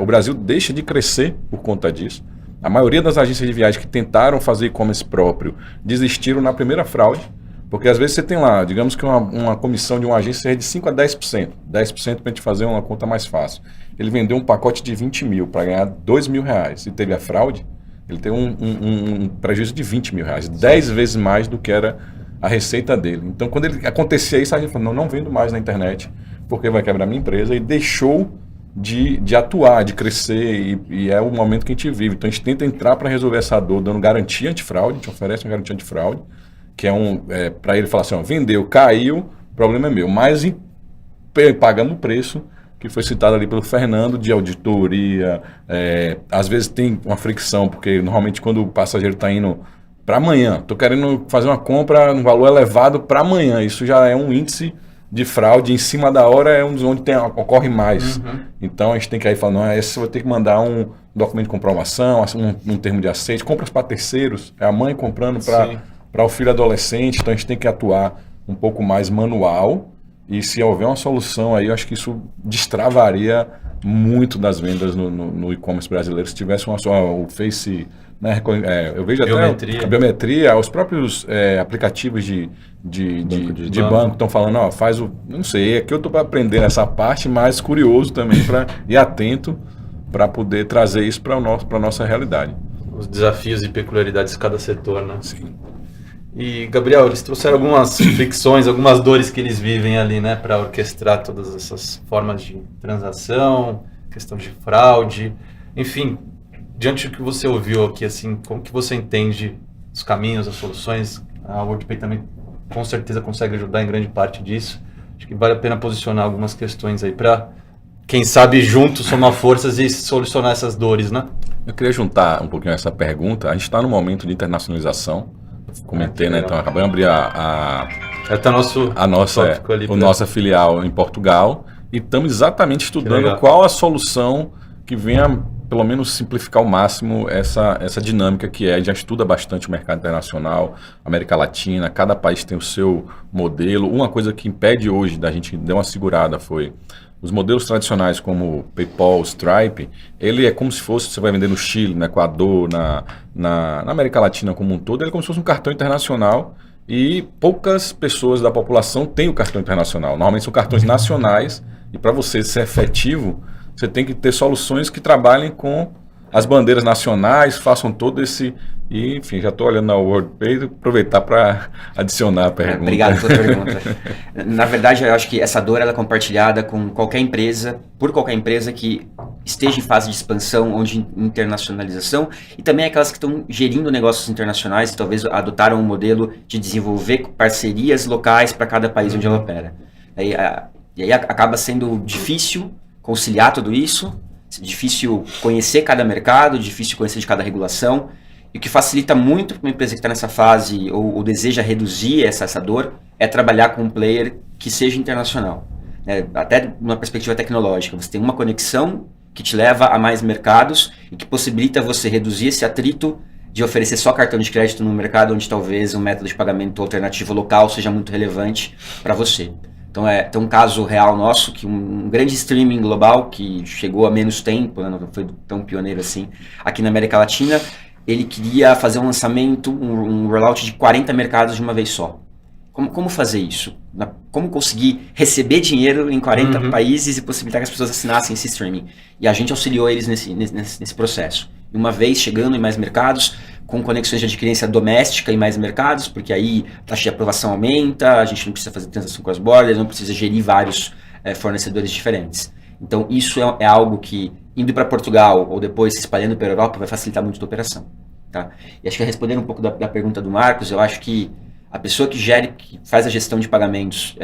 o Brasil deixa de crescer por conta disso. A maioria das agências de viagem que tentaram fazer e-commerce próprio desistiram na primeira fraude, porque às vezes você tem lá, digamos que uma comissão de uma agência é de 5% a 10%. 10% para a gente fazer uma conta mais fácil. Ele vendeu um pacote de 20 mil para ganhar 2 mil reais e teve a fraude, ele tem um prejuízo de 20 mil reais, 10 vezes mais do que era a receita dele. Então, quando acontecia isso, a gente falou, não vendo mais na internet, porque vai quebrar minha empresa, e deixou de atuar, de crescer, e é o momento que a gente vive. Então, a gente tenta entrar para resolver essa dor, dando garantia antifraude, a gente oferece uma garantia antifraude, que é para ele falar assim, vendeu, caiu, o problema é meu, mas pagando o preço que foi citado ali pelo Fernando, de auditoria. Às vezes tem uma fricção, porque normalmente quando o passageiro está indo para amanhã, estou querendo fazer uma compra num valor elevado para amanhã, isso já é um índice de fraude, em cima da hora é onde ocorre mais. Então a gente tem que aí falar, não, esse você vai ter que mandar um documento de comprovação, um termo de aceite, compras para terceiros, é a mãe comprando para o filho adolescente, então a gente tem que atuar um pouco mais manual. E se houver uma solução aí, eu acho que isso destravaria muito das vendas no e-commerce brasileiro. Se tivesse o Face, né, eu vejo até a biometria, os próprios aplicativos de banco estão falando, faz não sei, aqui eu estou aprendendo essa parte, mas curioso também para ir atento para poder trazer isso para a nossa realidade. Os desafios e peculiaridades de cada setor, né? Sim. E, Gabriel, eles trouxeram algumas fricções, algumas dores que eles vivem ali, né, para orquestrar todas essas formas de transação, questão de fraude, enfim, diante do que você ouviu aqui, assim, como que você entende os caminhos, as soluções? A WorldPay também, com certeza, consegue ajudar em grande parte disso. Acho que vale a pena posicionar algumas questões aí para, quem sabe, juntos somar forças e solucionar essas dores, né? Eu queria juntar um pouquinho essa pergunta. A gente está no momento de internacionalização. Comentei, né? Então, acabamos de abrir nossa filial em Portugal e estamos exatamente estudando qual a solução que venha, pelo menos, simplificar ao máximo essa dinâmica que é. A gente estuda bastante o mercado internacional, América Latina, cada país tem o seu modelo. Uma coisa que impede hoje da gente dar uma segurada foi os modelos tradicionais como PayPal, Stripe, ele é como se fosse, você vai vender no Chile, no Equador, na América Latina como um todo, ele é como se fosse um cartão internacional e poucas pessoas da população têm o cartão internacional. Normalmente são cartões nacionais e para você ser efetivo, você tem que ter soluções que trabalhem com as bandeiras nacionais, façam todo esse... E, enfim, já estou olhando na WorldPay, aproveitar para adicionar a pergunta. Obrigado pela pergunta. Na verdade, eu acho que essa dor ela é compartilhada com qualquer empresa, por qualquer empresa que esteja em fase de expansão ou de internacionalização, e também aquelas que estão gerindo negócios internacionais, que talvez adotaram um modelo de desenvolver parcerias locais para cada país onde ela opera. E aí acaba sendo difícil conciliar tudo isso, difícil conhecer cada mercado, difícil conhecer de cada regulação, e o que facilita muito para uma empresa que está nessa fase ou deseja reduzir essa dor é trabalhar com um player que seja internacional. Até numa perspectiva tecnológica, você tem uma conexão que te leva a mais mercados e que possibilita você reduzir esse atrito de oferecer só cartão de crédito no mercado onde talvez um método de pagamento alternativo local seja muito relevante para você. Então, tem um caso real nosso, que um grande streaming global, que chegou há menos tempo, né, não foi tão pioneiro assim, aqui na América Latina, ele queria fazer um lançamento, um rollout de 40 mercados de uma vez só. Como fazer isso? Como conseguir receber dinheiro em 40 países e possibilitar que as pessoas assinassem esse streaming? E a gente auxiliou eles nesse processo. E uma vez chegando em mais mercados, com conexões de adquirência doméstica em mais mercados, porque aí a taxa de aprovação aumenta, a gente não precisa fazer transação cross-border, não precisa gerir vários fornecedores diferentes. Então isso é algo que, indo para Portugal ou depois se espalhando para a Europa, vai facilitar muito a operação. Tá? E acho que respondendo um pouco da pergunta do Marcos, eu acho que a pessoa que faz a gestão de pagamentos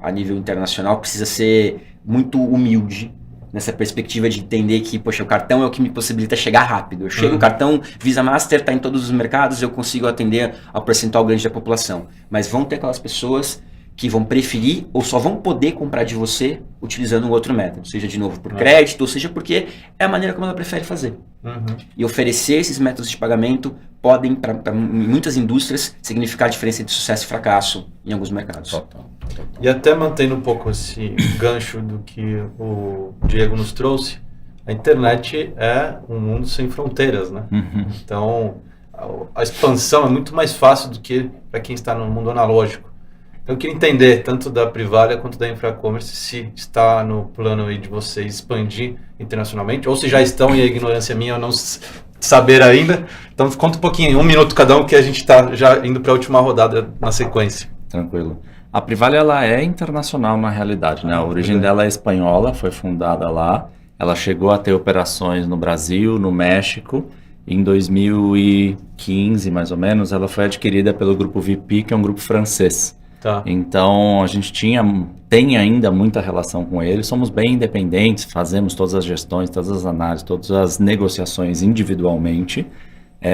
a nível internacional precisa ser muito humilde nessa perspectiva de entender que, poxa, o cartão é o que me possibilita chegar rápido. Eu chego, o cartão Visa Master está em todos os mercados, eu consigo atender ao percentual grande da população. Mas vão ter aquelas pessoas que vão preferir ou só vão poder comprar de você utilizando um outro método, seja de novo por crédito, ou seja porque é a maneira como ela prefere fazer. E oferecer esses métodos de pagamento podem, para muitas indústrias, significar diferença de sucesso e fracasso em alguns mercados. Total. E até mantendo um pouco esse gancho do que o Diego nos trouxe, a internet é um mundo sem fronteiras, né? Então, a expansão é muito mais fácil do que para quem está no mundo analógico. Então, eu queria entender, tanto da Privalha quanto da Infracommerce, se está no plano aí de vocês expandir internacionalmente, ou se já estão e a ignorância minha eu não saber ainda. Então, conta um pouquinho, 1 minuto cada um, que a gente está já indo para a última rodada na sequência. Tranquilo. A Privalha, ela é internacional na realidade, né? A origem dela é espanhola, foi fundada lá. Ela chegou a ter operações no Brasil, no México. Em 2015, mais ou menos, ela foi adquirida pelo grupo VP, que é um grupo francês. Tá. Então, a gente tem ainda muita relação com eles, somos bem independentes, fazemos todas as gestões, todas as análises, todas as negociações individualmente.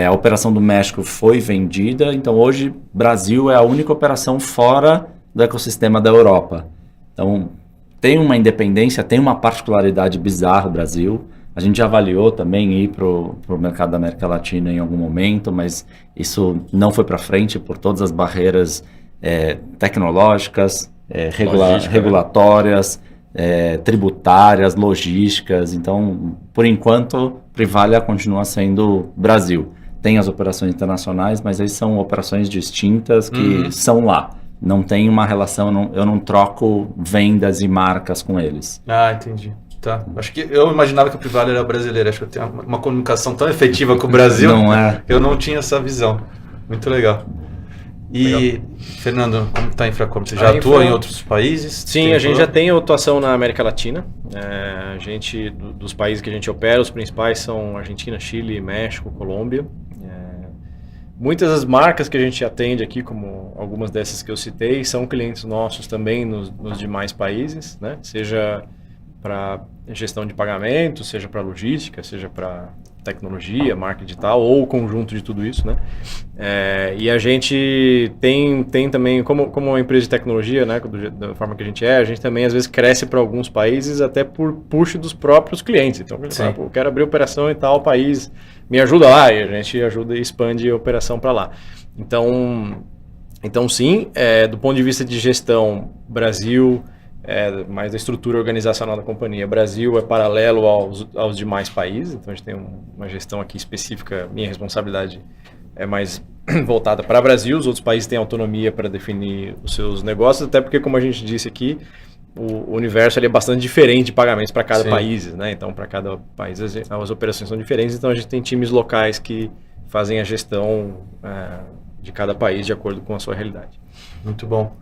A operação do México foi vendida, então hoje Brasil é a única operação fora do ecossistema da Europa. Então, tem uma independência, tem uma particularidade bizarra o Brasil. A gente já avaliou também ir para o mercado da América Latina em algum momento, mas isso não foi para frente por todas as barreiras tecnológicas, regulatórias, tributárias, logísticas. Então, por enquanto, Privalha continua sendo Brasil. Tem as operações internacionais, mas aí são operações distintas que são lá. Não tem uma relação, eu não troco vendas e marcas com eles. Ah, entendi. Tá. Acho que eu imaginava que a Privalha era brasileira. Acho que eu tenho uma comunicação tão efetiva com o Brasil. Não é. Eu não tinha essa visão. Muito legal. E, legal. Fernando, como está a Infracommerce? Você já atua em outros países? Sim, a gente já tem atuação na América Latina. A gente, dos países que a gente opera, os principais são Argentina, Chile, México, Colômbia. Muitas das marcas que a gente atende aqui, como algumas dessas que eu citei, são clientes nossos também nos demais países, né? Seja para gestão de pagamento, seja para logística, seja para tecnologia, marca digital ou o conjunto de tudo isso, né? E a gente tem também, como uma empresa de tecnologia, né, da forma que a gente também às vezes cresce para alguns países até por push dos próprios clientes. Então, eu quero abrir operação em tal país, me ajuda lá, e a gente ajuda e expande a operação para lá. Então sim, do ponto de vista de gestão, Brasil, mais da estrutura organizacional da companhia. Brasil é paralelo aos demais países, então a gente tem uma gestão aqui específica, minha responsabilidade é mais voltada para o Brasil, os outros países têm autonomia para definir os seus negócios, até porque, como a gente disse aqui, o universo ali é bastante diferente de pagamentos para cada país, né? Então, para cada país as operações são diferentes, então a gente tem times locais que fazem a gestão de cada país de acordo com a sua realidade. Muito bom.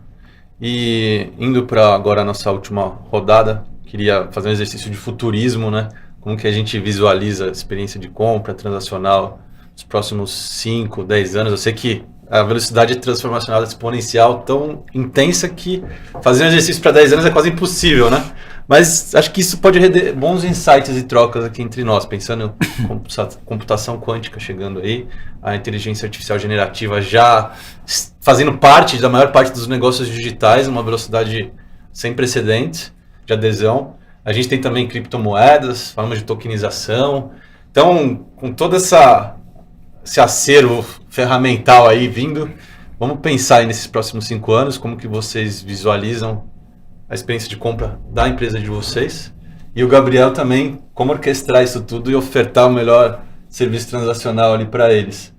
E indo para agora a nossa última rodada, queria fazer um exercício de futurismo, né? como que a gente visualiza a experiência de compra transacional nos próximos 5, 10 anos? Eu sei que a velocidade transformacional é exponencial tão intensa que fazer um exercício para 10 anos é quase impossível, né? Mas acho que isso pode render bons insights e trocas aqui entre nós, pensando em computação quântica chegando aí, a inteligência artificial generativa já fazendo parte da maior parte dos negócios digitais, uma velocidade sem precedentes de adesão. A gente tem também criptomoedas, falamos de tokenização. Então, com todo esse acervo ferramental aí vindo, vamos pensar aí nesses próximos 5 anos, como que vocês visualizam a experiência de compra da empresa de vocês. E o Gabriel também, como orquestrar isso tudo e ofertar o melhor serviço transacional ali para eles.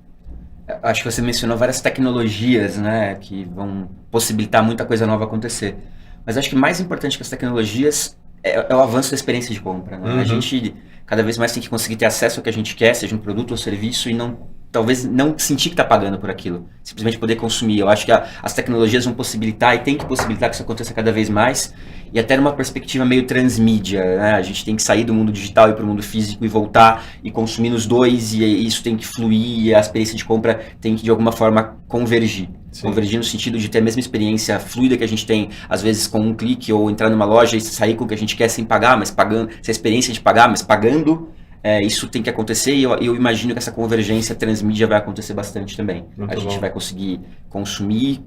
Acho que você mencionou várias tecnologias, né, que vão possibilitar muita coisa nova acontecer. Mas acho que mais importante que as tecnologias é o avanço da experiência de compra, né? A gente cada vez mais tem que conseguir ter acesso ao que a gente quer, seja um produto ou serviço, e talvez não sentir que está pagando por aquilo, simplesmente poder consumir. Eu acho que as tecnologias vão possibilitar e tem que possibilitar que isso aconteça cada vez mais, e até numa perspectiva meio transmídia, né? A gente tem que sair do mundo digital e ir para o mundo físico e voltar e consumir nos dois, e isso tem que fluir, e a experiência de compra tem que de alguma forma convergir. Sim. Convergir no sentido de ter a mesma experiência fluida que a gente tem, às vezes com um clique, ou entrar numa loja e sair com o que a gente quer sem pagar, mas pagando, essa experiência de pagar, mas pagando. Isso tem que acontecer, e eu imagino que essa convergência transmídia vai acontecer bastante também. A gente vai conseguir consumir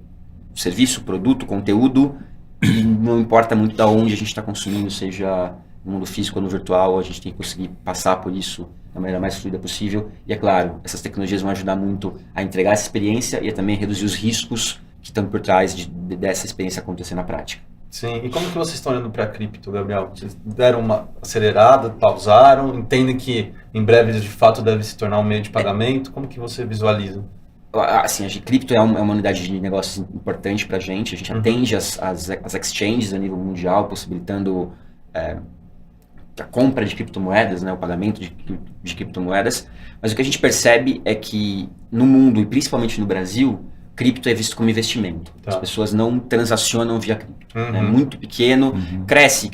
serviço, produto, conteúdo, e não importa muito da onde a gente está consumindo, seja no mundo físico ou no virtual, a gente tem que conseguir passar por isso da maneira mais fluida possível. E é claro, essas tecnologias vão ajudar muito a entregar essa experiência e a também reduzir os riscos que estão por trás dessa experiência acontecer na prática. Sim, e como que vocês estão olhando para a cripto, Gabriel? Vocês deram uma acelerada, pausaram, entendem que em breve de fato deve se tornar um meio de pagamento? Como que você visualiza? Assim, a cripto é uma unidade de negócios importante para a gente atende as exchanges a nível mundial, possibilitando a compra de criptomoedas, né, o pagamento de criptomoedas, mas o que a gente percebe é que no mundo, e principalmente no Brasil, cripto é visto como investimento. Tá. As pessoas não transacionam via cripto. É muito pequeno, cresce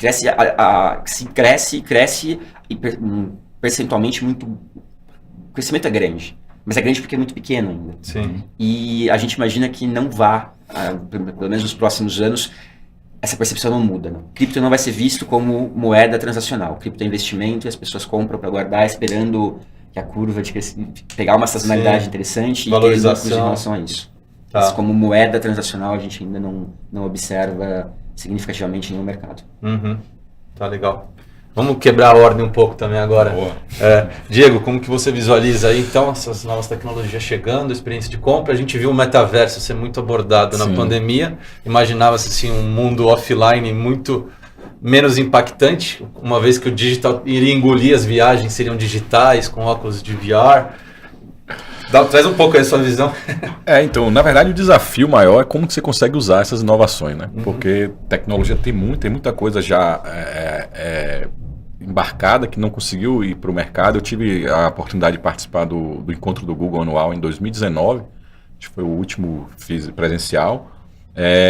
e percentualmente muito... O crescimento é grande, mas é grande porque é muito pequeno ainda. Sim. E a gente imagina que não vá, pelo menos nos próximos anos, essa percepção não muda. Não. Cripto não vai ser visto como moeda transacional. Cripto é investimento e as pessoas compram para guardar, esperando que a curva de pegar uma sazonalidade interessante e ter lucros em relação a isso. Tá. Mas como moeda transacional, a gente ainda não observa significativamente no mercado. Tá legal. Vamos quebrar a ordem um pouco também agora. Diego, como que você visualiza aí, então, essas novas tecnologias chegando, a experiência de compra? A gente viu o metaverso ser muito abordado na pandemia. Imaginava-se assim, um mundo offline muito menos impactante, uma vez que o digital iria engolir, as viagens seriam digitais, com óculos de VR. Traz um pouco aí a sua visão. Então, na verdade, o desafio maior é como que você consegue usar essas inovações, né? Porque tecnologia tem muita coisa já embarcada que não conseguiu ir para o mercado. Eu tive a oportunidade de participar do encontro do Google anual em 2019, acho que foi o último presencial,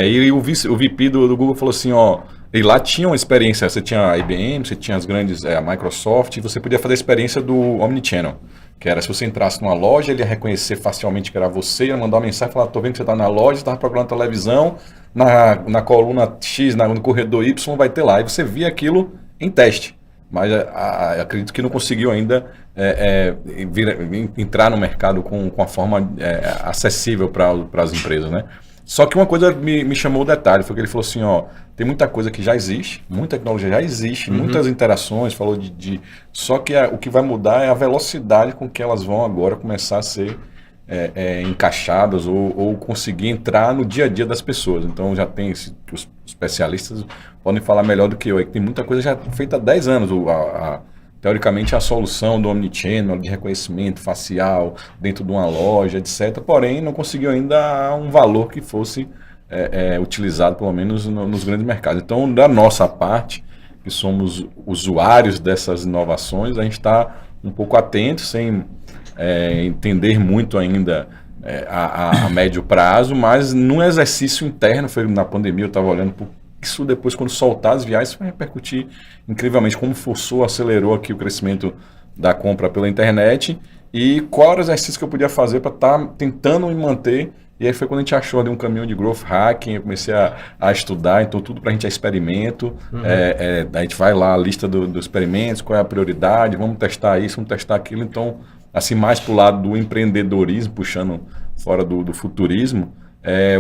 e o VP do Google falou assim, e lá tinha uma experiência, você tinha a IBM, você tinha as grandes, a Microsoft, e você podia fazer a experiência do Omnichannel, que era se você entrasse numa loja, ele ia reconhecer facilmente que era você, ia mandar uma mensagem e falar, tô vendo que você está na loja, estava procurando televisão, na coluna X, no corredor Y, vai ter lá. E você via aquilo em teste. Mas acredito que não conseguiu ainda entrar no mercado com a forma acessível para as empresas, né? Só que uma coisa me chamou o detalhe, foi que ele falou assim, tem muita coisa que já existe, muita tecnologia já existe, muitas interações, falou só que o que vai mudar é a velocidade com que elas vão agora começar a ser encaixadas ou conseguir entrar no dia a dia das pessoas. Então já tem, os especialistas podem falar melhor do que eu, que tem muita coisa já feita há 10 anos, teoricamente a solução do Omnichannel, de reconhecimento facial dentro de uma loja, etc. Porém, não conseguiu ainda um valor que fosse utilizado, pelo menos, nos grandes mercados. Então, da nossa parte, que somos usuários dessas inovações, a gente está um pouco atento, sem entender muito ainda a médio prazo, mas num exercício interno, foi na pandemia, eu estava olhando isso depois, quando soltar as viagens, vai repercutir incrivelmente, como forçou, acelerou aqui o crescimento da compra pela internet e qual era o exercício que eu podia fazer para estar tentando me manter. E aí foi quando a gente achou ali um caminho de growth hacking, eu comecei a estudar, então tudo para a gente é experimento, a gente vai lá, a lista dos experimentos, qual é a prioridade, vamos testar isso, vamos testar aquilo, então assim, mais para o lado do empreendedorismo, puxando fora do futurismo,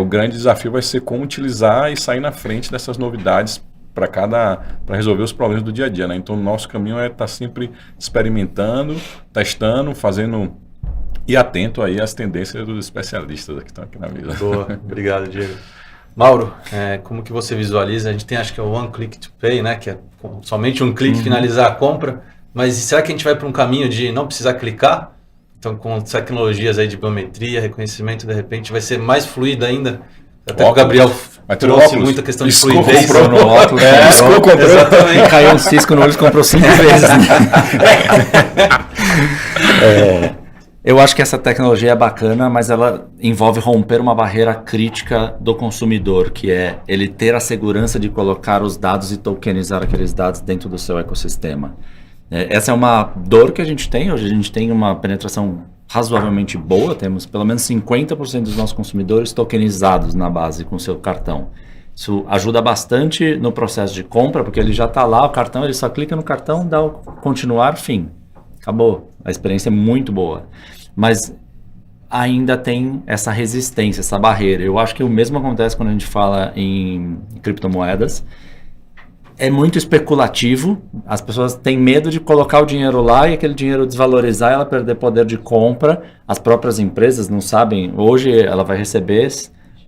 o grande desafio vai ser como utilizar e sair na frente dessas novidades para resolver os problemas do dia a dia, né? Então o nosso caminho é estar sempre experimentando, testando, fazendo e atento aí às tendências dos especialistas que estão aqui na mesa. Boa, obrigado, Diego. Mauro, como que você visualiza? A gente tem, acho que é o One Click to Pay, né? Que é somente um clique finalizar a compra. Mas será que a gente vai para um caminho de não precisar clicar? Então, com tecnologias aí de biometria, reconhecimento, de repente vai ser mais fluido ainda. Até o Gabriel trouxe muita questão de fluidez. Comprou no óculos. Exatamente. Caiu um cisco no olho e comprou 5 vezes. Né? Eu acho que essa tecnologia é bacana, mas ela envolve romper uma barreira crítica do consumidor, que é ele ter a segurança de colocar os dados e tokenizar aqueles dados dentro do seu ecossistema. Essa é uma dor que a gente tem. Hoje a gente tem uma penetração razoavelmente boa, temos pelo menos 50% dos nossos consumidores tokenizados na base com seu cartão. Isso ajuda bastante no processo de compra, porque ele já está lá, o cartão, ele só clica no cartão, dá o continuar, fim. Acabou. A experiência é muito boa. Mas ainda tem essa resistência, essa barreira. Eu acho que o mesmo acontece quando a gente fala em criptomoedas. É muito especulativo, as pessoas têm medo de colocar o dinheiro lá e aquele dinheiro desvalorizar, ela perder poder de compra. As próprias empresas não sabem. Hoje ela vai receber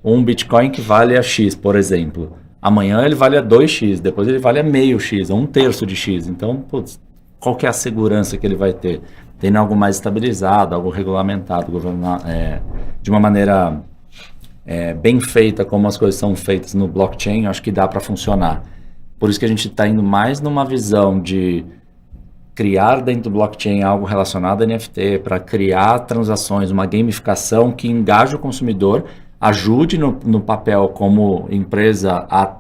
um Bitcoin que vale a X, por exemplo. Amanhã ele vale a 2X, depois ele vale a meio X, a 1/3 de X. Então, putz, qual que é a segurança que ele vai ter? Tendo algo mais estabilizado, algo regulamentado, de uma maneira bem feita, como as coisas são feitas no blockchain, acho que dá para funcionar. Por isso que a gente está indo mais numa visão de criar dentro do blockchain algo relacionado a NFT, para criar transações, uma gamificação que engaje o consumidor, ajude no papel como empresa a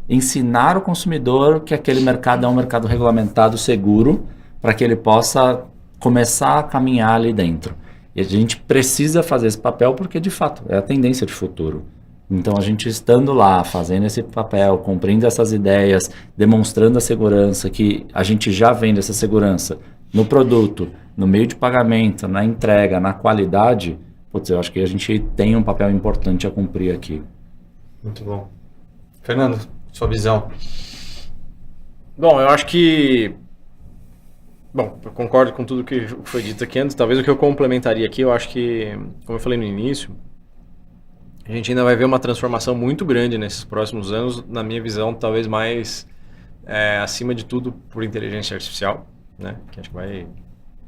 ensinar o consumidor que aquele mercado é um mercado regulamentado, seguro, para que ele possa começar a caminhar ali dentro. E a gente precisa fazer esse papel porque, de fato, é a tendência de futuro. Então, a gente estando lá, fazendo esse papel, cumprindo essas ideias, demonstrando a segurança, que a gente já vende essa segurança no produto, no meio de pagamento, na entrega, na qualidade, putz, eu acho que a gente tem um papel importante a cumprir aqui. Muito bom. Fernando, sua visão. Bom, eu acho que... Bom, eu concordo com tudo que foi dito aqui antes. Talvez o que eu complementaria aqui, eu acho que, como eu falei no início, a gente ainda vai ver uma transformação muito grande nesses próximos anos, na minha visão, talvez mais acima de tudo por inteligência artificial, né? Que acho que vai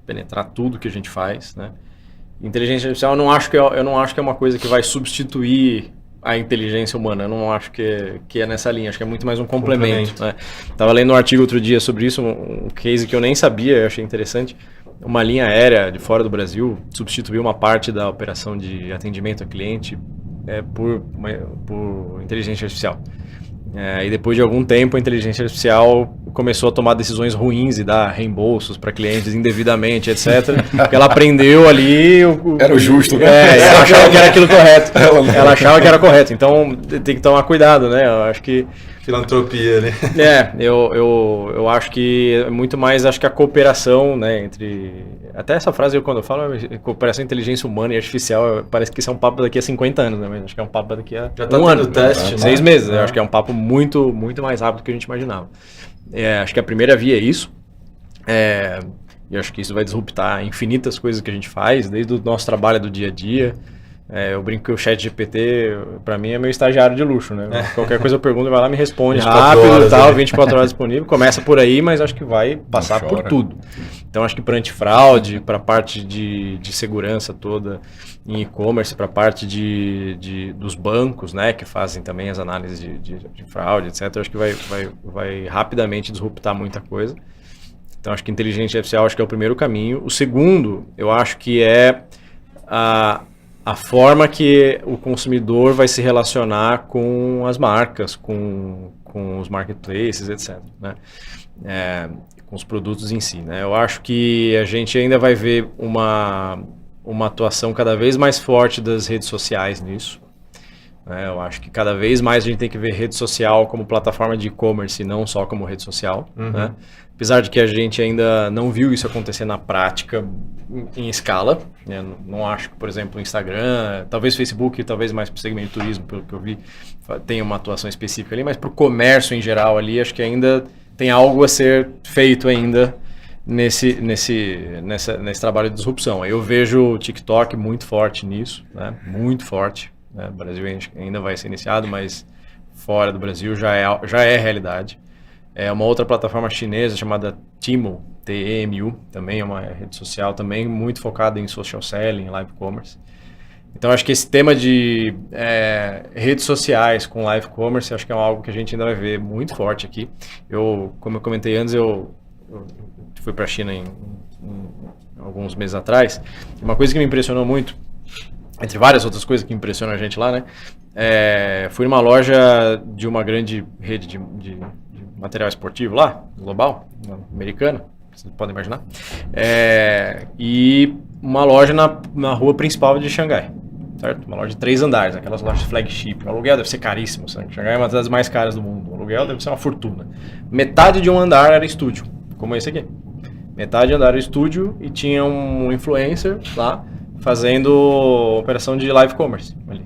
penetrar tudo que a gente faz, né? Inteligência artificial eu não acho que é uma coisa que vai substituir a inteligência humana. Eu não acho que é nessa linha. Acho que é muito mais um complemento. Né? Tava lendo um artigo outro dia sobre isso, um case que eu nem sabia, eu achei interessante. Uma linha aérea de fora do Brasil substituiu uma parte da operação de atendimento a cliente por inteligência artificial. E depois de algum tempo, a inteligência artificial começou a tomar decisões ruins e dar reembolsos para clientes indevidamente, etc. Porque ela aprendeu ali... Era o justo, né? Ela achava que era aquilo correto. Ela achava que era correto. Então, tem que tomar cuidado, né? Eu acho que... Filantropia, né? Eu acho que é muito mais a cooperação, né, entre... Até essa frase, quando eu falo cooperação, inteligência humana e artificial, parece que isso é um papo daqui a 50 anos, né? Mas acho que é um papo daqui a já tá um ano. Teste, 6 meses. Eu acho que é um papo muito, muito mais rápido do que a gente imaginava. Acho que a primeira via é isso. Eu acho que isso vai disruptar infinitas coisas que a gente faz, desde o nosso trabalho do dia a dia. Eu brinco que o ChatGPT, pra mim, é meu estagiário de luxo, né? Qualquer coisa eu pergunto, ele vai lá, me responde rápido e tal, 24 horas disponível. Começa por aí, mas acho que vai passar por tudo. Então, acho que para antifraude, para a parte de segurança toda em e-commerce, para a parte dos bancos, né? Que fazem também as análises de fraude, etc. Acho que vai rapidamente disruptar muita coisa. Então, acho que inteligência artificial acho que é o primeiro caminho. O segundo, eu acho que é a forma que o consumidor vai se relacionar com as marcas, com os marketplaces, etc., né? Com os produtos em si, né? Eu acho que a gente ainda vai ver uma atuação cada vez mais forte das redes sociais nisso. Eu acho que cada vez mais a gente tem que ver rede social como plataforma de e-commerce e não só como rede social, né? Apesar de que a gente ainda não viu isso acontecer na prática em escala, né? Não acho que, por exemplo, o Instagram, talvez o Facebook, talvez mais para o segmento de turismo, pelo que eu vi, tenha uma atuação específica ali, mas para o comércio em geral ali, acho que ainda tem algo a ser feito ainda nesse trabalho de disrupção. Eu vejo o TikTok muito forte nisso, né? Muito forte. O Brasil ainda vai ser iniciado, mas fora do Brasil já é realidade. É uma outra plataforma chinesa chamada Temu, T-E-M-U, também é uma rede social também muito focada em social selling, live commerce. Então acho que esse tema de redes sociais com live commerce, acho que é algo que a gente ainda vai ver muito forte aqui. Como eu comentei antes, eu fui para a China em alguns meses atrás. Uma coisa que me impressionou muito, entre várias outras coisas que impressionam a gente lá, né? Fui numa loja de uma grande rede de material esportivo lá, global, americana, vocês podem imaginar. E uma loja na rua principal de Xangai, certo? Uma loja de 3 andares, aquelas lojas flagship. O aluguel deve ser caríssimo, sabe? Xangai é uma das mais caras do mundo. O aluguel deve ser uma fortuna. Metade de um andar era estúdio, como esse aqui. Metade de andar era estúdio e tinha um influencer lá fazendo operação de live commerce ali.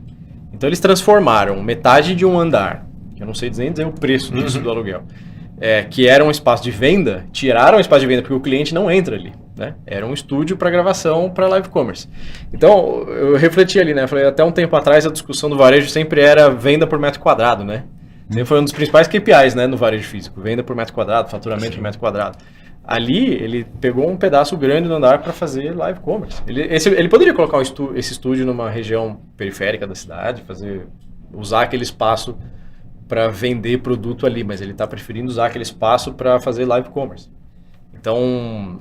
Então eles transformaram metade de um andar, que eu não sei dizer o preço disso do aluguel, que era um espaço de venda, tiraram o espaço de venda porque o cliente não entra ali, né? Era um estúdio para gravação para live commerce. Então eu refleti ali, né? Falei, até um tempo atrás a discussão do varejo sempre era venda por metro quadrado, né? Sempre foi um dos principais KPIs, né, no varejo físico, venda por metro quadrado, faturamento por metro quadrado. Ali, ele pegou um pedaço grande do andar para fazer live commerce. Ele poderia colocar esse estúdio numa região periférica da cidade, usar aquele espaço para vender produto ali, mas ele está preferindo usar aquele espaço para fazer live commerce. Então,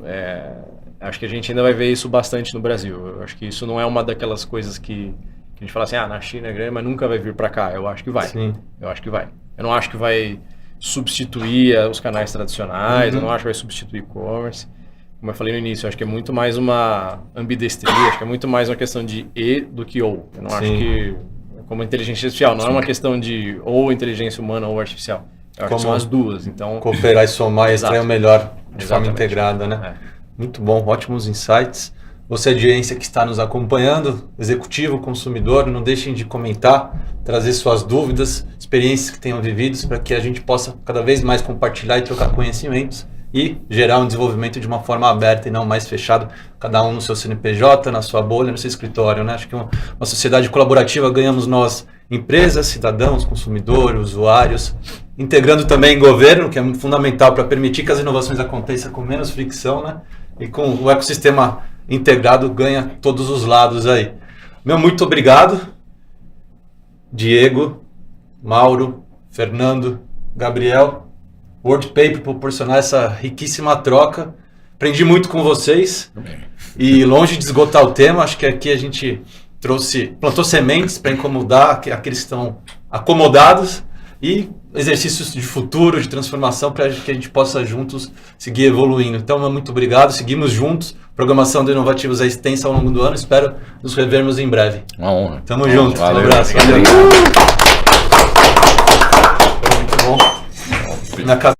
acho que a gente ainda vai ver isso bastante no Brasil. Eu acho que isso não é uma daquelas coisas que a gente fala assim, na China é grande, mas nunca vai vir para cá. Eu acho que vai. Sim. Eu acho que vai. Eu não acho que vai substituir os canais tradicionais, eu não acho que vai substituir e-commerce. Como eu falei no início, eu acho que é muito mais uma ambidestria, acho que é muito mais uma questão de e do que ou. Eu não acho que, como inteligência artificial, não é uma questão de ou inteligência humana ou artificial. Eu acho que são as duas. Então, cooperar e somar e extrair o melhor de forma integrada, né? Muito bom, ótimos insights. Você, audiência que está nos acompanhando, executivo, consumidor, não deixem de comentar, trazer suas dúvidas, experiências que tenham vivido, para que a gente possa cada vez mais compartilhar e trocar conhecimentos e gerar um desenvolvimento de uma forma aberta e não mais fechado, cada um no seu CNPJ, na sua bolha, no seu escritório, né? Acho que uma sociedade colaborativa ganhamos nós, empresas, cidadãos, consumidores, usuários, integrando também governo, que é fundamental para permitir que as inovações aconteçam com menos fricção, né? E com o ecossistema integrado ganha todos os lados aí. Muito obrigado, Diego, Mauro, Fernando, Gabriel, WordPay por proporcionar essa riquíssima troca. Aprendi muito com vocês e longe de esgotar o tema, acho que aqui a gente plantou sementes para incomodar aqueles que estão acomodados e exercícios de futuro, de transformação, para que a gente possa juntos seguir evoluindo. Então, muito obrigado, seguimos juntos. A programação do Inovativos é extensa ao longo do ano, espero nos revermos em breve. Uma honra. Tamo junto, valeu. Um abraço. Valeu. Foi muito bom. Na casa